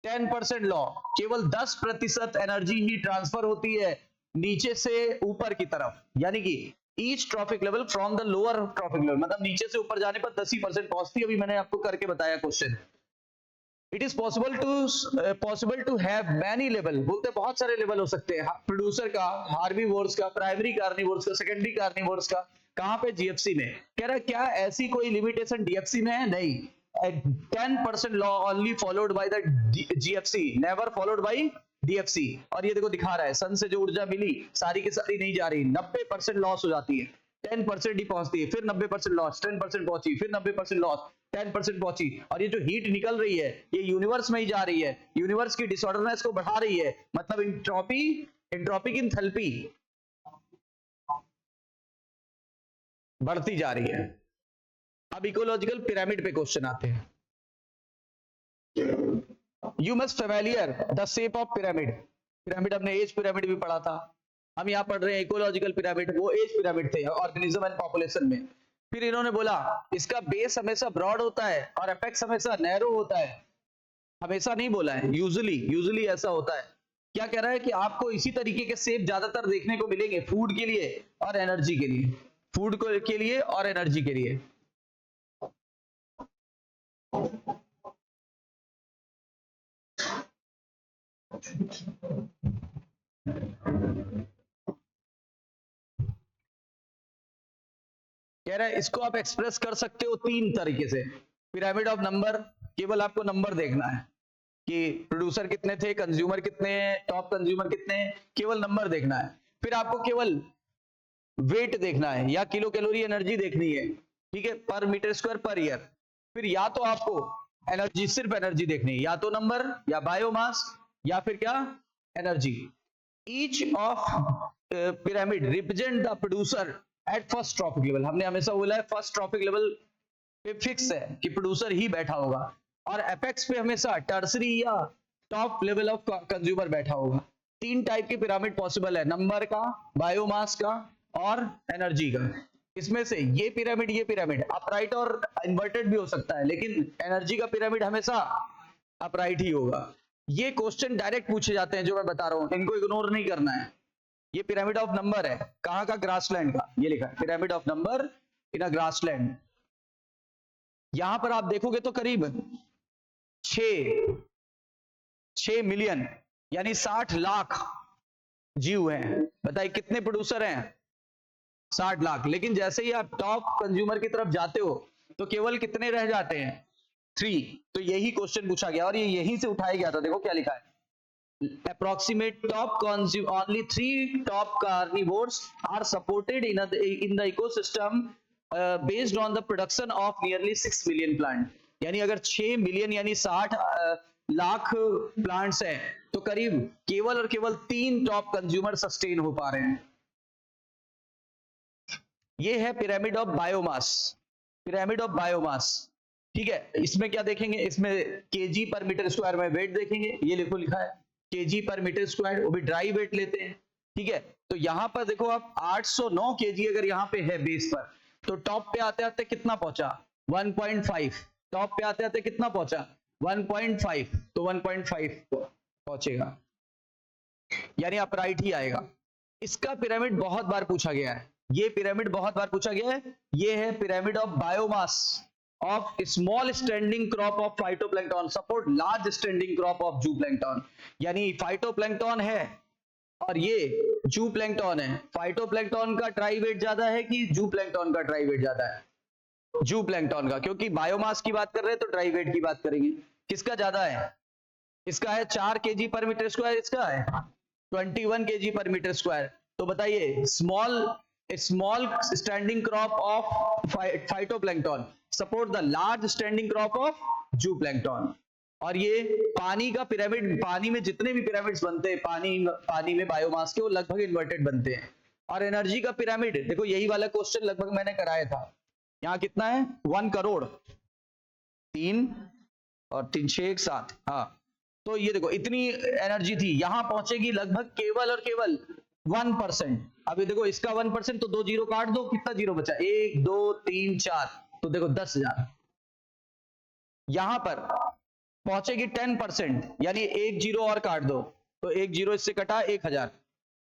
S1: 10% लॉ। केवल 10% एनर्जी ही ट्रांसफर होती है नीचे से ऊपर की तरफ, यानी कि each trophic level from the lower trophic level, मतलब नीचे से ऊपर जाने पर 10% पहुंचती है। अभी मैंने आपको करके बताया question. It is possible to have many level, बोलते बहुत सारे लेवल हो सकते हैं, प्रोड्यूसर का, हार्बीवोर्स का, प्राइमरी कार्निवोर्स का, सेकेंडरी कार्निवोर्स का। कहां पे? जीएफसी में। कह रहा है क्या ऐसी कोई लिमिटेशन डीएफसी में है? नहीं। 10% law only followed by the GFC, never followed by DFC. और ये देखो दिखा रहा है, सन से जो ऊर्जा मिली सारी की सारी नहीं जा रही, 90% लॉस हो जाती है, 10% ही पहुंचती है, फिर 90% लॉस, 10% पहुंची, फिर 90% लॉस, 10% पहुंची। और ये जो हीट निकल रही है ये यूनिवर्स में ही जा रही है, यूनिवर्स की डिसऑर्डरनेस को बढ़ा रही है, मतलब एंट्रोपी की एंथैल्पी बढ़ती जा रही है। अब इकोलॉजिकल पिरामिड पे क्वेश्चन आते हैं। You must familiar the shape of pyramid. Pyramid हमने एज पिरामिड भी पढ़ा था, हम यहाँ पढ़ रहे हैं इकोलॉजिकल पिरामिड, वो एज पिरामिड थे ऑर्गेनिज्म एंड पॉपुलेशन में। फिर इन्होंने बोला इसका बेस हमेशा ब्रॉड होता है और एपेक्स हमेशा नैरो होता है। हमेशा नहीं बोला है, यूजुअली ऐसा होता है। क्या कह रहा है कि आपको इसी तरीके के शेप ज्यादातर देखने को मिलेंगे फूड के लिए और एनर्जी के लिए, फूड के लिए और एनर्जी के लिए। कह रहा है इसको आप एक्सप्रेस कर सकते हो 3 तरीके से। पिरामिड ऑफ नंबर, केवल आपको नंबर देखना है कि प्रोड्यूसर कितने थे, कंज्यूमर कितने हैं, टॉप कंज्यूमर कितने हैं, केवल नंबर देखना है। फिर आपको केवल वेट देखना है या किलो कैलोरी एनर्जी देखनी है, ठीक है, पर मीटर स्क्वायर पर ईयर। फिर या तो आपको एनर्जी, सिर्फ एनर्जी देखनी है, या तो नंबर या बायोमास या फिर क्या, energy. Each of pyramid represent the producer at first trophic level. हमने हमेशा बोला है फर्स्ट ट्रॉपिक लेवल पे फिक्स है कि प्रोड्यूसर ही बैठा होगा, और एपेक्स पे हमेशा टर्सरी या टॉप लेवल ऑफ कंज्यूमर बैठा होगा। 3 टाइप के पिरामिड पॉसिबल है, नंबर का, बायोमास का और एनर्जी का। इसमें से ये पिरामिड अपराइट और इन्वर्टेड भी हो सकता है, लेकिन एनर्जी का पिरामिड हमेशा अपराइट ही होगा। ये क्वेश्चन डायरेक्ट पूछे जाते हैं जो मैं बता रहा हूं, इनको इग्नोर नहीं करना है। ये पिरामिड ऑफ नंबर है, कहां का, ग्रासलैंड का। ये लिखा है pyramid of number in a grassland. यहां पर आप देखोगे तो करीब 6 मिलियन यानी 60 लाख जीव हैं। बताइए कितने प्रोड्यूसर हैं, 60 लाख। लेकिन जैसे ही आप टॉप कंज्यूमर की तरफ जाते हो तो केवल कितने रह जाते हैं, 3। तो यही क्वेश्चन पूछा गया और ये यहीं से उठाया गया था। देखो क्या लिखा है, approximate top consume only 3 top carnivores are supported in the ecosystem based on the production of nearly 6 million plant। यानी अगर 6 मिलियन यानी 60 लाख प्लांट्स हैं तो करीब केवल और केवल 3 टॉप कंज्यूमर सस्टेन हो पा रहे हैं। ये है pyramid of biomass, pyramid of biomass, ठीक है। इसमें क्या देखेंगे, इसमें केजी पर मीटर स्क्वायर में वेट देखेंगे, ये लिखो लिखा है केजी पर मीटर स्क्वायर, वो भी ड्राई वेट लेते हैं, ठीक है। तो यहां पर देखो आप 809 केजी अगर यहां पे है बेस पर, तो टॉप पे आते आते कितना पहुंचा, 1.5। टॉप पे आते आते कितना पहुंचा, 1.5। तो 1.5 पहुंचेगा, यानी अपराइट ही आएगा। इसका पिरामिड बहुत बार पूछा गया है, ये पिरामिड बहुत बार पूछा गया है। ये है pyramid of biomass of small standing crop of phytoplankton support large standing crop of zooplankton। यानी फाइटोप्लैंक्टन है और ये जूप्लैंक्टन है। फाइटोप्लैंक्टन का ट्राई वेट ज्यादा है कि जूप्लैंक्टन का ट्राई वेट ज्यादा है, जूप्लैंक्टन का, क्योंकि बायोमास की बात कर रहे हैं तो ट्राई वेट की बात करेंगे। किसका ज्यादा है, इसका है 4 केजी पर मीटर स्क्वायर, इसका है 21 केजी पर मीटर स्क्वायर। तो बताइए small standing crop of phytoplankton support the large standing crop of zooplankton. और ये पानी का पिरामिड, पानी में जितने भी पिरामिड्स बनते हैं पानी में बायोमास के, वो लगभग इन्वर्टेड बनते हैं। और एनर्जी का पिरामिड देखो, यही वाला क्वेश्चन लगभग मैंने कराया था। यहाँ कितना है, 1 करोड़ 3 और 3 6 7, हाँ। तो ये देखो इतनी एनर्जी थी, यहां पहुंचेगी लगभग केवल और केवल 1%। अभी देखो इसका 1%, तो 2 जीरो काट दो, कितना जीरो बचा, 1 2 3 4, तो देखो 10,000। यहां पर पहुंचेगी 10%, यानी 1 जीरो और काट दो, तो 1 जीरो इससे कटा 1000।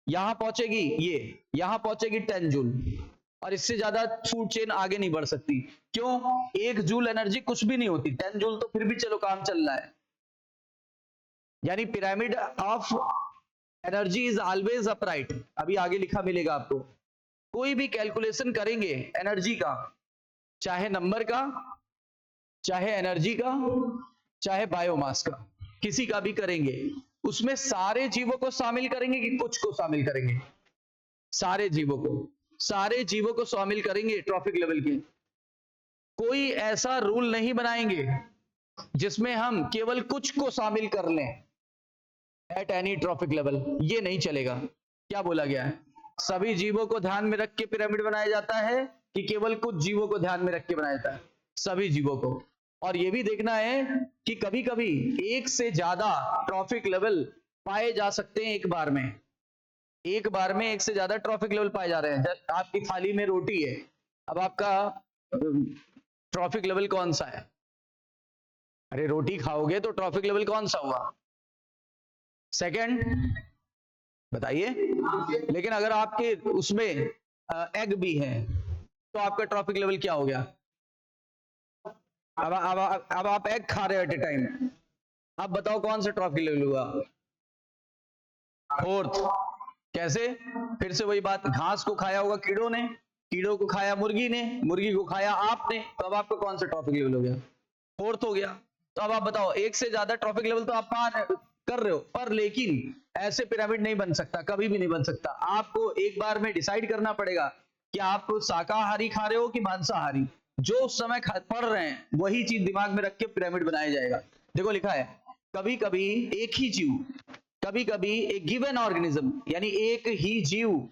S1: यहां पहुंचेगी ये, यहां पहुंचेगी 10 जूल, और इससे ज्यादा फूड चेन आगे नहीं बढ़ सकती। क्यों, 1 जूल एनर्जी कुछ भी नहीं होती, 10 जूल तो फिर भी चलो काम चल रहा है। यानी pyramid of energy is always upright. अभी आगे लिखा मिलेगा आपको। कोई भी कैलकुलेशन करेंगे एनर्जी का, चाहे नंबर का, चाहे एनर्जी का, चाहे बायोमास का, किसी का भी करेंगे, उसमें सारे जीवों को शामिल करेंगे कि कुछ को शामिल करेंगे, सारे जीवों को शामिल करेंगे ट्रॉफिक लेवल के। कोई ऐसा रूल नहीं बनाएंगे जिसमें हम केवल कुछ को शामिल कर लें एट एनी ट्रॉफिक लेवल, ये नहीं चलेगा। क्या बोला गया है, सभी जीवों को ध्यान में रख के पिरामिड बनाया जाता है कि केवल कुछ जीवों को ध्यान में रख के बनाया जाता है, सभी जीवों को। और ये भी देखना है कि कभी कभी एक से ज्यादा ट्रॉफिक लेवल पाए जा सकते हैं एक बार में। एक बार में एक से ज्यादा ट्रॉफिक लेवल पाए जा रहे हैं। जब आपकी थाली में रोटी है, अब आपका ट्रॉफिक लेवल कौन सा है? अरे रोटी खाओगे तो ट्रॉफिक लेवल कौन सा हुआ? सेकंड, बताइए। लेकिन अगर आपके उसमें एग भी है तो आपका ट्रॉफिक लेवल क्या हो गया? अब आप एग खा रहे हो एट ए टाइम, अब बताओ कौन सा ट्रॉफिक लेवल हुआ? फोर्थ। कैसे? फिर से वही बात, घास को खाया होगा कीड़ों ने, कीड़ों को खाया मुर्गी ने, मुर्गी को खाया आपने, तो अब आपका कौन सा ट्रॉफिक लेवल हो गया? फोर्थ हो गया। तो अब आप बताओ, एक से ज्यादा ट्रॉफिक लेवल तो आप पार कर रहे हो, पर लेकिन ऐसे पिरामिड नहीं बन सकता, कभी भी नहीं बन सकता। आपको एक बार में डिसाइड करना पड़ेगा कि आप शाकाहारी खा रहे हो कि मांसाहारी। जो उस समय पढ़ रहे हैं वही चीज दिमाग में रख के पिरामिड बनाया जाएगा। देखो लिखा है, कभी कभी एक ही जीव, कभी कभी एक गिवन ऑर्गेनिज्म, यानी एक ही जीव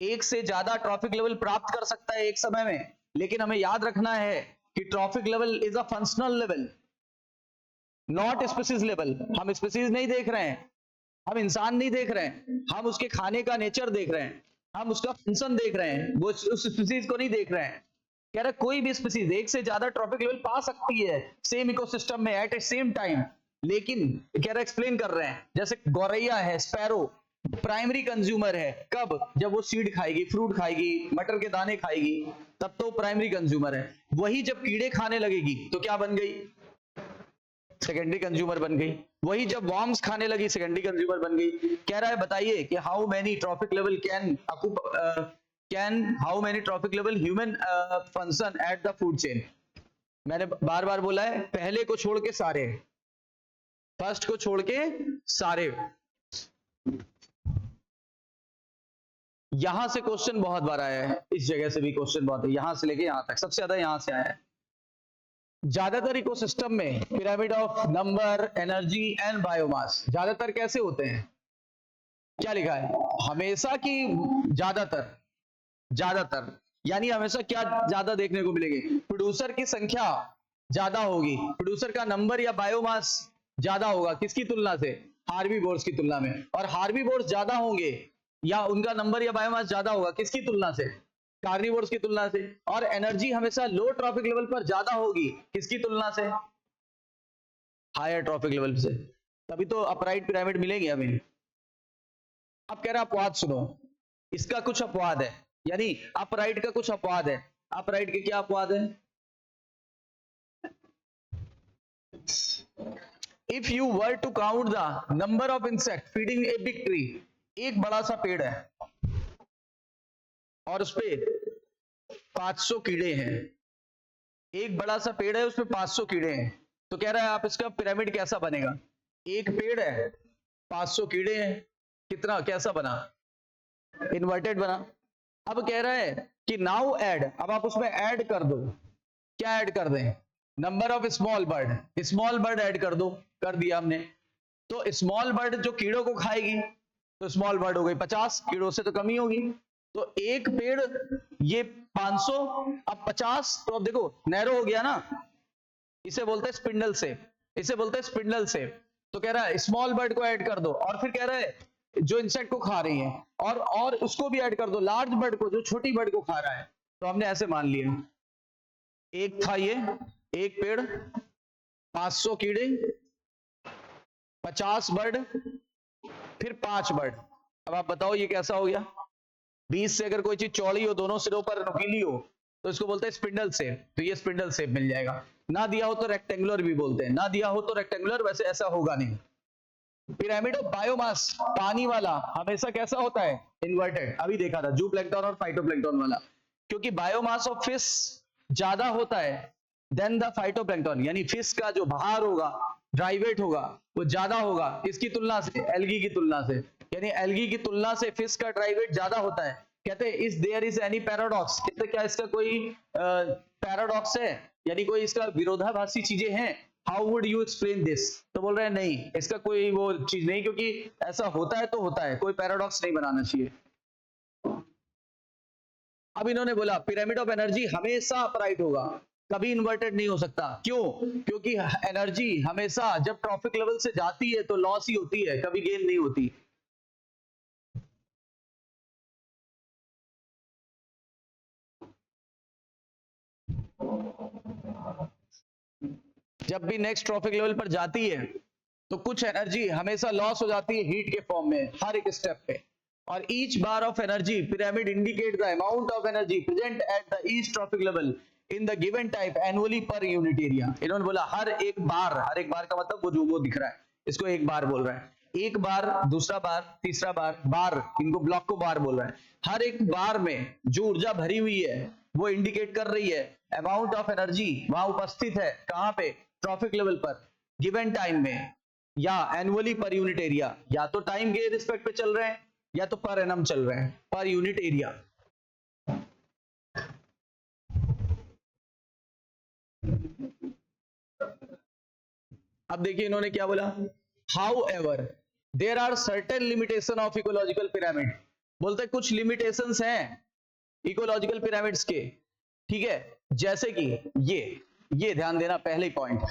S1: एक से ज्यादा ट्रॉफिक लेवल प्राप्त कर सकता है एक समय में। लेकिन हमें याद रखना है कि trophic level is a functional level, not species level. हम स्पीसीज नहीं देख रहे हैं, हम इंसान नहीं देख रहे हैं, हम उसके खाने का नेचर देख रहे हैं, हम उसका फंक्शन देख रहे हैं, वो उस स्पीसीज को नहीं देख रहे हैं। कह रहा कोई भी स्पीसीज एक से ज्यादा ट्रॉफिक लेवल पा सकती है सेम इकोसिस्टम में एट ए सेम टाइम, लेकिन कह रहा एक्सप्लेन कर रहे हैं। जैसे गौरैया है, स्पैरो प्राइमरी कंज्यूमर है, कब? जब वो सीड खाएगी, फ्रूट खाएगी, मटर के दाने खाएगी, तब तो प्राइमरी कंज्यूमर है। वही जब कीड़े खाने लगेगी तो क्या बन गई? सेकेंडरी कंज्यूमर बन गई। वही जब वॉर्म्स खाने लगी, सेकेंडरी कंज्यूमर बन गई। कह रहा है बताइए कि how many trophic level can how many trophic level human function at the food chain. मैंने बार बार बोला है, पहले को छोड़ के सारे, फर्स्ट को छोड़ के सारे। यहां से क्वेश्चन बहुत बार आया है, इस जगह से भी क्वेश्चन बहुत है, यहां से लेके यहां तक सबसे ज्यादा यहां से आया है। ज्यादातर इकोसिस्टम में pyramid of number, energy and biomass ज्यादातर कैसे होते हैं? क्या लिखा है? हमेशा की ज्यादातर, ज्यादातर यानी हमेशा क्या ज्यादा देखने को मिलेंगे? प्रोड्यूसर की संख्या ज्यादा होगी, प्रोड्यूसर का नंबर या बायोमास ज्यादा होगा, किसकी तुलना से? हार्बीवोर्स की तुलना में। और हार्बीवोर्स ज्यादा होंगे या उनका नंबर या बायोमास ज्यादा होगा, किसकी तुलना से? कार्निवोर्स की तुलना से। और एनर्जी हमेशा लो ट्रॉफिक लेवल पर ज्यादा होगी, किसकी तुलना से? हायर ट्रॉफिक लेवल से। तभी तो अपराइट पिरामिड मिलेंगे हमें। अब कह रहा अपवाद सुनो, इसका कुछ अपवाद है, यानी अपराइट का कुछ अपवाद है। अपराइट के क्या अपवाद है? If you were to count the number of insect feeding a big tree, एक बड़ा सा पेड़ है और उस पे 500 कीड़े हैं, एक बड़ा सा पेड़ है उसमें 500 कीड़े हैं, तो कह रहा है आप इसका पिरामिड कैसा बनेगा? एक पेड़ है, 500 कीड़े हैं, कितना कैसा बना? इन्वर्टेड बना। अब कह रहा है कि नाउ ऐड, अब आप उसमें ऐड कर दो, क्या ऐड कर दें? Number of small bird, small bird add कर दो, कर दिया हमने। तो स्मॉल बर्ड जो कीड़ों को खाएगी, तो स्मॉल बर्ड हो गई 50, कीड़ों से तो कमी होगी। तो एक पेड़ ये 500, अब 50, तो अब देखो नैरो हो गया ना, इसे बोलते हैं स्पिंडल शेप, इसे बोलते हैं स्पिंडल शेप। तो कह रहा है स्मॉल बर्ड को ऐड कर दो, और फिर कह रहा है जो इंसेक्ट को खा रही है, और उसको भी ऐड कर दो, लार्ज बर्ड को जो छोटी बर्ड को खा रहा है। तो हमने ऐसे मान लिया, एक था ये, एक पेड़, 500 कीड़े, 50 बर्ड, फिर 5 बर्ड। अब आप बताओ ये कैसा हो गया? 20 से अगर कोई चीज चौड़ी हो, दोनों सिरों पर नुकीली हो, तो इसको बोलते हैं स्पिंडल शेप। तो ये स्पिंडल शेप मिल जाएगा। ना दिया हो तो रेक्टेंगुलर भी बोलते हैं, ना दिया हो तो रेक्टेंगुलर, वैसे ऐसा होगा नहीं। पिरामिड ऑफ बायोमास, पानी वाला हमेशा कैसा होता है? इन्वर्टेड। अभी देखा था जूप्लैंक्टन और फाइटोप्लैंक्टन वाला, क्योंकि बायोमास ऑफ फिश ज्यादा होता है देन द फाइटोप्लैंक्टन, यानी फिश का जो भार होगा, ड्राई वेट होगा, वो ज्यादा होगा किसकी तुलना से? एल्गी की तुलना से। यानी एल्गी की तुलना से फिश का ड्राई वेट ज्यादा होता है। कहते हैं is there is any paradox, कहते क्या इसका कोई पैराडॉक्स है, यानी कोई इसका विरोधाभासी चीजें हैं? How would you explain this? तो बोल रहे हैं नहीं, इसका कोई वो चीज नहीं, क्योंकि ऐसा होता है तो होता है, कोई पैराडॉक्स नहीं बनाना चाहिए। अब इन्होंने बोला पिरामिड ऑफ एनर्जी हमेशा अपराइट होगा, कभी इन्वर्टेड नहीं हो सकता। क्यों? क्योंकि एनर्जी हमेशा जब ट्रॉफिक लेवल से जाती है तो लॉस ही होती है, कभी गेन नहीं होती। जब भी नेक्स्ट ट्रॉफिक लेवल पर जाती है तो कुछ एनर्जी हमेशा लॉस हो जाती है हीट के फॉर्म में हर एक स्टेप पे, और each bar of energy pyramid indicate the amount of energy present at the each trophic level in the given type annually पर यूनिट एरिया। इन्होंने बोला हर एक बार का मतलब वो जो वो दिख रहा है इसको एक बार बोल रहा है, एक बार, दूसरा बार, तीसरा बार, बार, इनको ब्लॉक को बार बोल रहा है। हर एक बार में जो ऊर्जा भरी हुई है वो इंडिकेट कर रही है अमाउंट ऑफ एनर्जी वहां उपस्थित है, कहां पे, ट्रॉफिक लेवल पर, गिवन टाइम में, या एनुअली पर यूनिट एरिया, या तो टाइम के रिस्पेक्ट पे चल रहे हैं या तो पर एनम चल रहे हैं, पर यूनिट एरिया। अब देखिए इन्होंने क्या बोला, however there are certain limitation of ecological pyramid, बोलते कुछ लिमिटेशंस हैं इकोलॉजिकल पिरामिड्स के, ठीक है, जैसे कि ये ध्यान देना पहले point,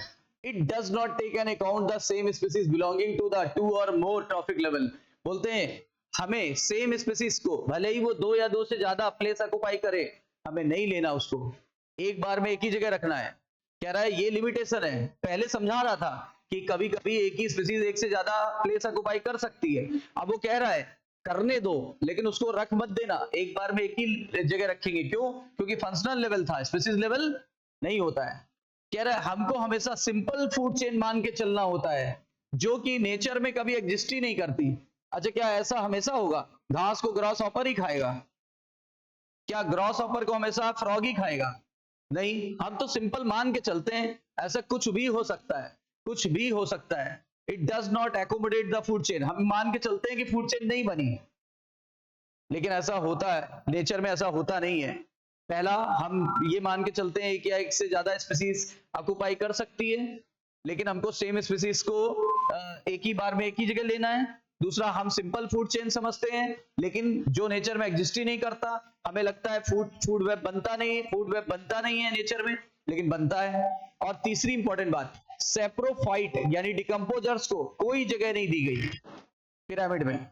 S1: it does not take an account the same species belonging to the 2 or more trophic level. बोलते हैं हमें सेम स्पीसीज को भले ही वो 2 या 2 से ज्यादा प्लेस ऑक्युपाई करे, हमें नहीं लेना उसको एक बार में एक ही जगह रखना है। कह रहा है ये लिमिटेशन है, पहले समझा रहा था कि कभी कभी एक ही स्पीसीज एक से ज्यादा प्लेस ऑक्युपाई कर सकती है, अब वो कह रहा है करने दो लेकिन उसको रख मत देना, एक बार में एक ही जगह रखेंगे, क्यों, क्योंकि फंक्शनल लेवल था, स्पीसीज लेवल नहीं होता है। कह रहा है हमको हमेशा सिंपल फूड चेन मान के चलना होता है जो कि नेचर में कभी एग्जिस्ट ही नहीं करती। अच्छा क्या ऐसा हमेशा होगा घास को ग्रॉस हॉपर ही खाएगा? क्या ग्रॉस हॉपर को हमेशा फ्रॉग ही खाएगा? नहीं, हम तो सिंपल मान के चलते हैं ऐसा कुछ भी हो सकता है, कुछ भी हो सकता है। It does not accommodate the food chain, हम मान के चलते हैं कि फूड चेन नहीं बनी, लेकिन ऐसा होता है नेचर में, ऐसा होता नहीं है। पहला हम ये मान के चलते हैं कि एक से ज्यादा स्पीसीज ऑक्युपाई कर सकती है, लेकिन हमको सेम स्पीसीज को एक ही बार में एक ही जगह लेना है। दूसरा हम सिंपल फूड चेन समझते हैं लेकिन जो नेचर में एग्जिस्ट ही नहीं करता, हमें लगता है फूड वेब बनता नहीं है नेचर में, लेकिन बनता है। और तीसरी इंपॉर्टेंट बात, सेप्रोफाइट यानी डिकम्पोजर्स को कोई जगह नहीं दी गई पिरामिड में।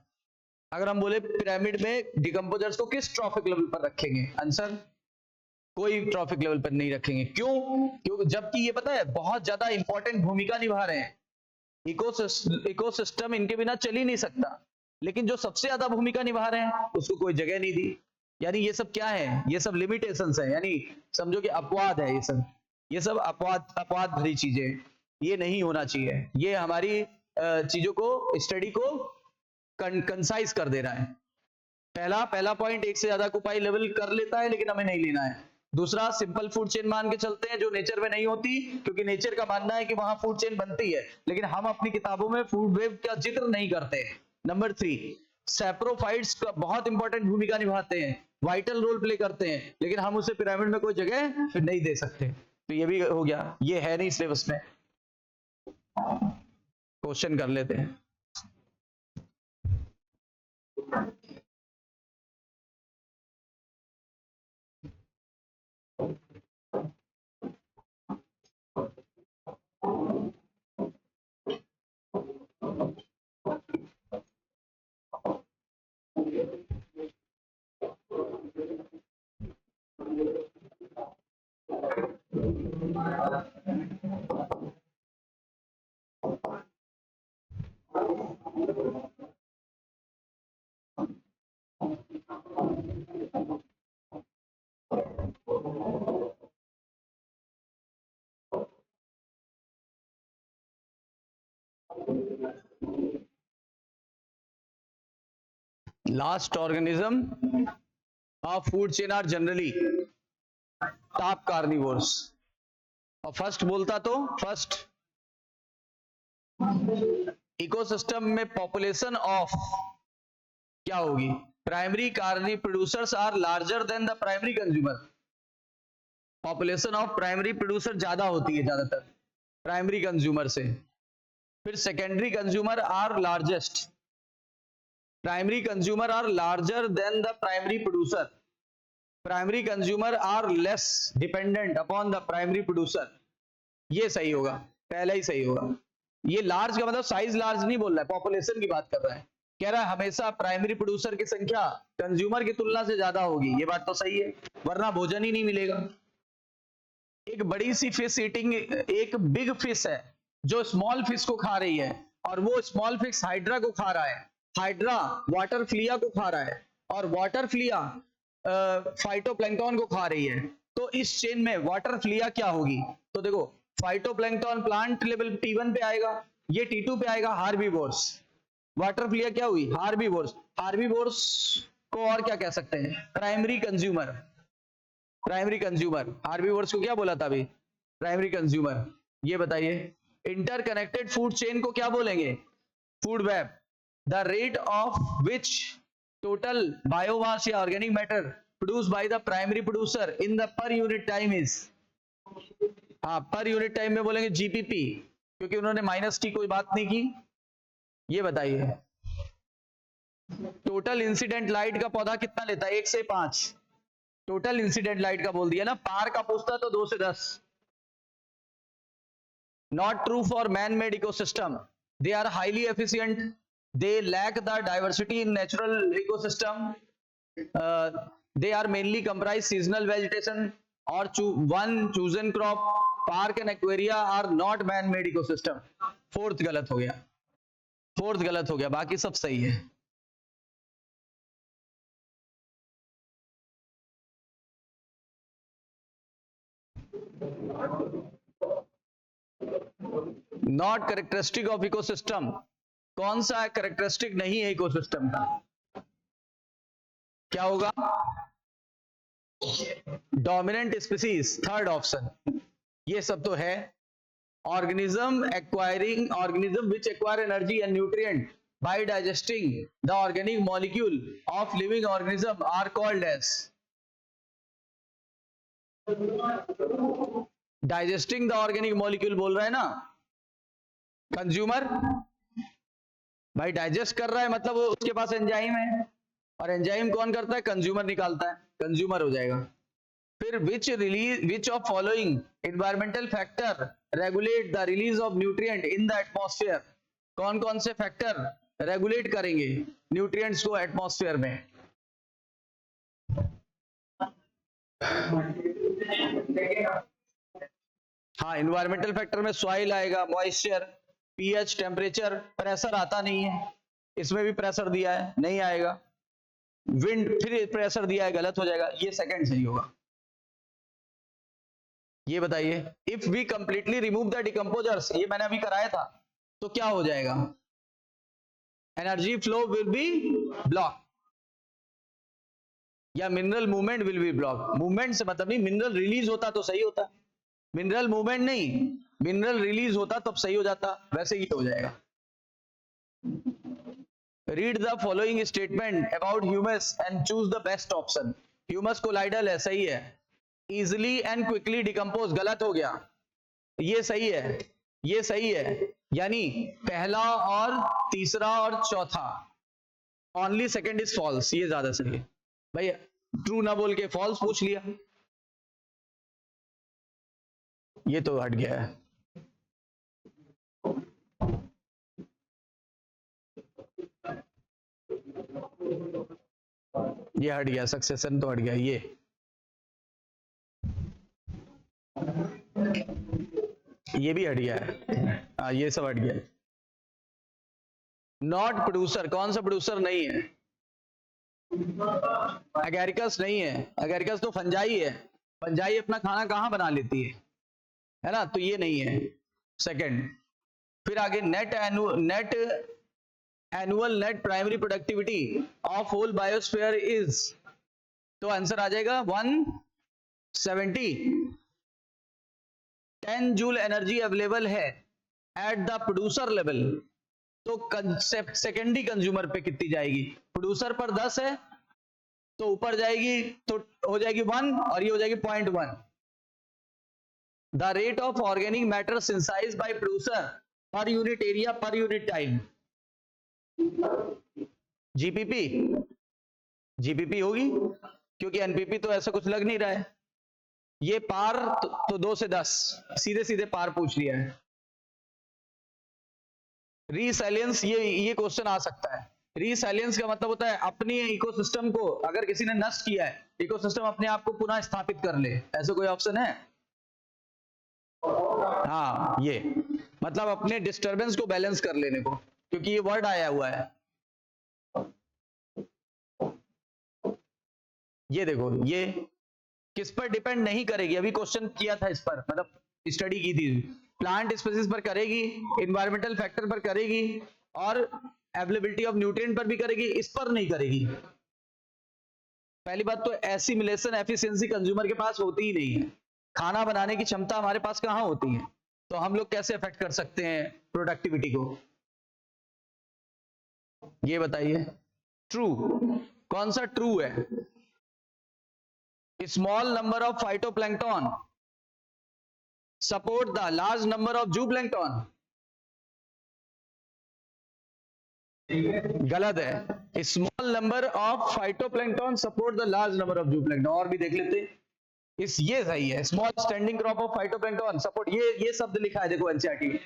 S1: अगर हम बोले पिरामिड में डिकम्पोजर्स को किस ट्रॉफिक लेवल पर रखेंगे, आंसर कोई ट्रॉफिक लेवल पर नहीं रखेंगे। क्यों? क्योंकि जबकि ये पता है बहुत ज्यादा इंपॉर्टेंट भूमिका निभा रहे हैं, इकोसिस्टम इनके बिना चल ही नहीं सकता, लेकिन जो सबसे ज्यादा भूमिका निभा रहे हैं उसको कोई जगह नहीं दी। यानी ये सब क्या है, ये सब लिमिटेशंस है, यानी समझो कि अपवाद है, ये सब अपवाद भरी चीजें, ये नहीं होना चाहिए। ये हमारी चीजों को, स्टडी को कंसाइज कर दे रहा है। पहला पॉइंट एक से ज्यादा ऑक्युपाई लेवल कर लेता है लेकिन हमें नहीं लेना है। दूसरा सिंपल फूड चेन मान के चलते हैं जो नेचर में नहीं होती, क्योंकि नेचर का मानना है कि वहां फूड चेन बनती है, लेकिन हम अपनी किताबों में फूड वेब का जिक्र नहीं करते। नंबर 3, सैप्रोफाइट्स का बहुत इंपॉर्टेंट भूमिका निभाते हैं, वाइटल रोल प्ले करते हैं, लेकिन हम उसे पिरामिड में कोई जगह फिर नहीं दे सकते। तो ये भी हो गया, ये है नहीं सिलेबस में, क्वेश्चन कर लेते हैं। Last organism of food chain are generally top carnivores। और फर्स्ट बोलता तो फर्स्ट इकोसिस्टम में पॉपुलेशन ऑफ क्या होगी, primary carni producers are larger than the primary consumer. Population of primary producer ज्यादा होती है ज्यादातर प्राइमरी कंज्यूमर से। फिर secondary consumer are largest, primary consumer are larger than the primary producer, primary consumer are less dependent upon the primary producer. ये सही होगा, पहला ही सही होगा। ये लार्ज का मतलब साइज लार्ज नहीं बोल रहा है, पॉपुलेशन की बात कर रहा है। कह रहा है हमेशा प्राइमरी प्रोड्यूसर की संख्या कंज्यूमर की तुलना से ज्यादा होगी, ये बात तो सही है, वरना भोजन ही नहीं मिलेगा। एक बड़ी सी फिश ईटिंग, एक बिग फिश है जो स्मॉल फिश को खा रही है, और वो स्मॉल फिश हाइड्रा को खा रहा है, हाइड्रा वाटर फ्लिया को खा रहा है, और वाटर फ्लिया फाइटोप्लैंक्टन को खा रही है। तो इस चेन में वाटर फ्लिया क्या होगी? तो देखो, फाइटोप्लैंक्टन प्लांट लेवल T1 पे आएगा, ये T2 पे आएगा हार्बीवोर्स। वाटर फ्लिया क्या हुई? हार्बीवोर्स। हार्बीवोर्स को और क्या कह सकते हैं? Primary consumer. Primary consumer, herbivores को क्या बोला था अभी? Primary consumer. ये बताइए, इंटरकनेक्टेड फूड चेन को क्या बोलेंगे? Food web. The rate of which total biomass या organic matter produced by the primary producer in the per unit time is, हाँ पर यूनिट टाइम में बोलेंगे जीपीपी, क्योंकि उन्होंने माइनस की कोई बात नहीं की। ये बताइए, टोटल इंसिडेंट लाइट का पौधा कितना लेता है? 1 से 5। टोटल इंसिडेंट लाइट का बोल दिया ना, पार का पूछता तो 2 से 10। Not true for man made ecosystem, they are highly efficient, they lack the diversity in natural ecosystem, they are mainly comprise seasonal vegetation or one chosen crop, park and aquaria are not man made ecosystem। Fourth गलत हो गया, फोर्थ गलत हो गया, बाकी सब सही है। नॉट कैरेक्टरिस्टिक ऑफ इकोसिस्टम, कौन सा कैरेक्टरिस्टिक नहीं है इकोसिस्टम का? क्या होगा? Dominant species, third option. ये सब तो है। Organism acquiring, organism which acquire energy and nutrient by digesting the organic molecule of living organism are called as, digesting the organic molecule बोल रहा है ना कंज्यूमर। भाई डाइजेस्ट कर रहा है मतलब उसके पास एंजाइम है, और एंजाइम कौन करता है? कंज्यूमर निकालता है, कंज्यूमर हो जाएगा। फिर which of following environmental factor regulate the release of nutrient in the atmosphere, कौन कौन से फैक्टर रेगुलेट करेंगे न्यूट्रिएंट्स को एटमॉस्फेयर में? हाँ, एनवायरमेंटल फैक्टर में सॉइल आएगा, मॉइस्चर, पीएच, टेम्परेचर, प्रेशर आता नहीं है, इसमें भी प्रेशर दिया है, नहीं आएगा। विंड, फिर प्रेशर दिया है, गलत हो जाएगा, ये सेकंड सही होगा। ये बताइए, if we completely remove the decomposers, ये मैंने अभी कराया था, तो क्या हो जाएगा? Energy flow will be block, या mineral movement will be block. Movement से मतलब नहीं, मिनरल रिलीज होता तो सही होता, मिनरल मूवमेंट नहीं, मिनरल रिलीज होता तब सही हो जाता, वैसे ही हो जाएगा। Read the following statement about humus and choose the best option. Humus colloidal है, सही है। इजिली एंड क्विकली डिकम्पोज, गलत हो गया, ये सही है, ये सही है, यानी पहला और तीसरा और चौथा, ओनली सेकंड इज फॉल्स, ये ज्यादा सही है। भाई ट्रू ना बोल के फॉल्स पूछ लिया, ये तो हट गया है। ये हट गया, सक्सेशन तो हट गया, ये भी हट गया है, हाँ ये सब हट गया। नॉट प्रोड्यूसर, कौन सा प्रोड्यूसर नहीं है? एगेरिकस नहीं है, एगेरिकस तो फंजाई है, फंजाई अपना खाना कहां बना लेती है ना, तो ये नहीं है सेकंड। फिर आगे net annual net primary productivity of whole biosphere is, तो आंसर आ जाएगा 170। 10 जूल एनर्जी अवेलेबल है एट द प्रोड्यूसर लेवल, तो सेकेंडरी कंज्यूमर पे कितनी जाएगी? प्रोड्यूसर पर 10 है तो ऊपर जाएगी तो हो जाएगी 1, और ये हो जाएगी 0.1। The rate of organic matter synthesize by producer per unit area per unit time, GPP, GPP होगी, क्योंकि एनपीपी तो ऐसा कुछ लग नहीं रहा है। ये पार तो 2 से 10, सीधे सीधे पार पूछ लिया है। रीसैलियंस, ये क्वेश्चन आ सकता है। रीसैलियंस का मतलब होता है अपनी इकोसिस्टम को अगर किसी ने नष्ट किया है, इकोसिस्टम अपने आप को पुनः स्थापित कर ले, ऐसा कोई ऑप्शन है? हाँ, ये मतलब अपने डिस्टरबेंस को बैलेंस कर लेने को, क्योंकि ये वर्ड आया हुआ है। ये देखो, ये किस पर डिपेंड नहीं करेगी, अभी क्वेश्चन किया था इस पर, मतलब स्टडी की थी, प्लांट स्पीसीज पर करेगी, इन्वायरमेंटल फैक्टर पर करेगी, और अवेलेबिलिटी ऑफ न्यूट्रिएंट पर भी करेगी, इस पर नहीं करेगी। पहली बात तो एसिमिलेशन एफिशिएंसी कंज्यूमर के पास होती ही नहीं है, खाना बनाने की क्षमता हमारे पास कहां होती है, तो हम लोग कैसे अफेक्ट कर सकते हैं प्रोडक्टिविटी को, ये बताइए। ट्रू, कौन सा ट्रू है? Small number of phytoplankton support the large number of जूप्लैंक्टन। गलत है, small number of phytoplankton support the large number of zooplankton. और भी देख लेते, इस ये सही है, small standing crop of phytoplankton support, ये शब्द लिखा है, देखो एनसीईआरटी में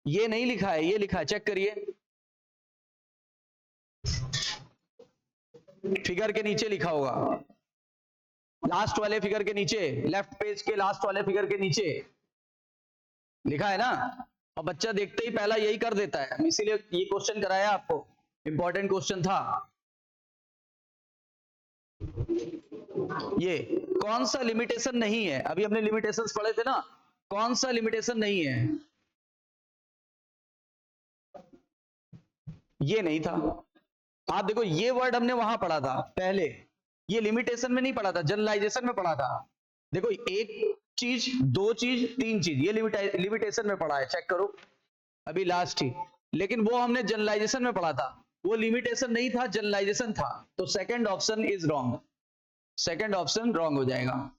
S1: ये नहीं लिखा है, ये लिखा है, चेक करिए फिगर के नीचे लिखा होगा, लास्ट वाले फिगर के नीचे, लेफ्ट पेज के लास्ट वाले फिगर के नीचे लिखा है ना। और बच्चा देखते ही पहला यही कर देता है, इसीलिए ये क्वेश्चन कराया आपको, इंपॉर्टेंट क्वेश्चन था ये। कौन सा लिमिटेशन नहीं है, अभी हमने लिमिटेशंस पढ़े थे ना, कौन सा लिमिटेशन नहीं है? ये नहीं था। आप देखो, ये वर्ड हमने वहां पढ़ा था पहले, ये लिमिटेशन में नहीं पढ़ा था, जनरलाइजेशन में पढ़ा था। देखो, एक चीज, दो चीज, तीन चीज, ये लिमिटेशन में पढ़ा है, चेक करो अभी लास्ट ही। लेकिन वो हमने जनरलाइजेशन में पढ़ा था, वो लिमिटेशन नहीं था, जनरलाइजेशन था। तो second option is wrong, second option wrong हो जाएगा।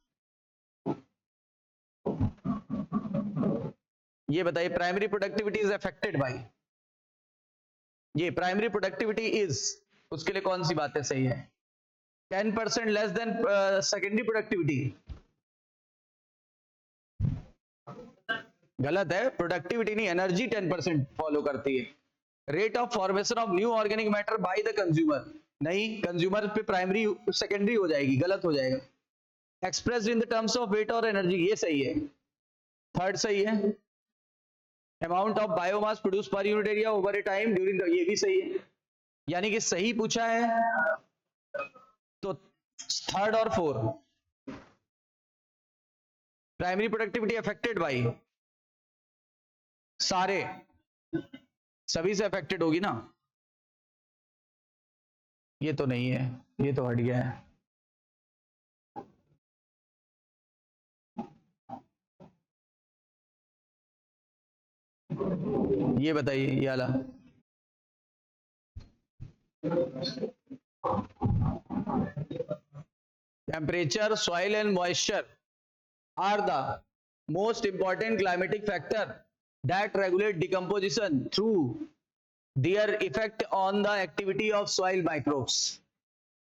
S1: ये बताइए, primary productivity is affected by, ये प्राइमरी प्रोडक्टिविटी इज, उसके लिए कौन सी बातें सही है? 10% लेस देन सेकेंडरी प्रोडक्टिविटी, गलत है, प्रोडक्टिविटी नहीं, एनर्जी 10% फॉलो करती है। Rate of formation of new organic matter by the consumer, नहीं, कंज्यूमर पे प्राइमरी सेकेंडरी हो जाएगी, गलत हो जाएगा। Expressed in the terms of weight और एनर्जी, ये सही है, थर्ड सही है। Amount of biomass produce per unit area over a time during the, ये भी सही है, यानी कि सही पूछा है तो थर्ड और fourth. Primary productivity affected by, सारे सभी से अफेक्टेड होगी ना, ये तो नहीं है, ये तो हट गया है। ये बताइए, ये वाला temperature, soil and moisture are the most important climatic factor that regulate decomposition through their effect on the activity of soil microbes।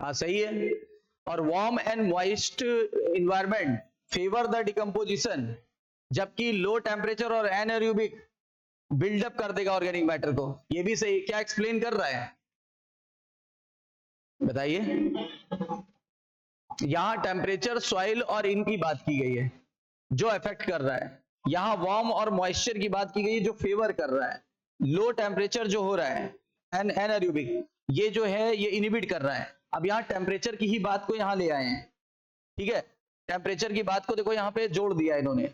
S1: हाँ, सही है। और warm and moist environment favor the decomposition, जबकि लो टेम्परेचर और एनाएरोबिक बिल्डअप कर देगा ऑर्गेनिक मैटर को, ये भी सही। क्या एक्सप्लेन कर रहा है बताइए? यहां टेम्परेचर, सॉइल और इनकी बात की गई है जो इफेक्ट कर रहा है, यहां वार्म और मॉइस्चर की बात की गई है जो फेवर कर रहा है, लो टेम्परेचर जो हो रहा है एनाएरोबिक, ये जो है ये इनहिबिट कर रहा है। अब यहां टेम्परेचर की ही बात को यहां ले आए हैं, ठीक है, टेम्परेचर की बात को देखो यहां पे जोड़ दिया इन्होंने,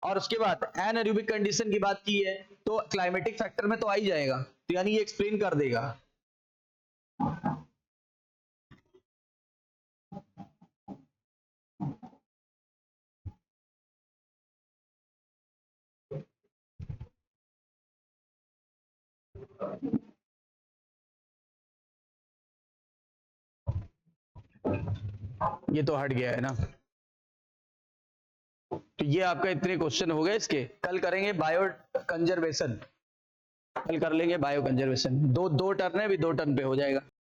S1: और उसके बाद एनाएरोबिक कंडीशन की बात की है, तो क्लाइमेटिक फैक्टर में तो आ ही जाएगा, तो यानी ये एक्सप्लेन कर देगा। ये तो हट गया है ना। तो ये आपका इतने क्वेश्चन हो गए इसके। कल करेंगे बायो कंजर्वेशन, कल कर लेंगे बायो कंजर्वेशन, दो टर्न है, अभी 2 टर्न पे हो जाएगा।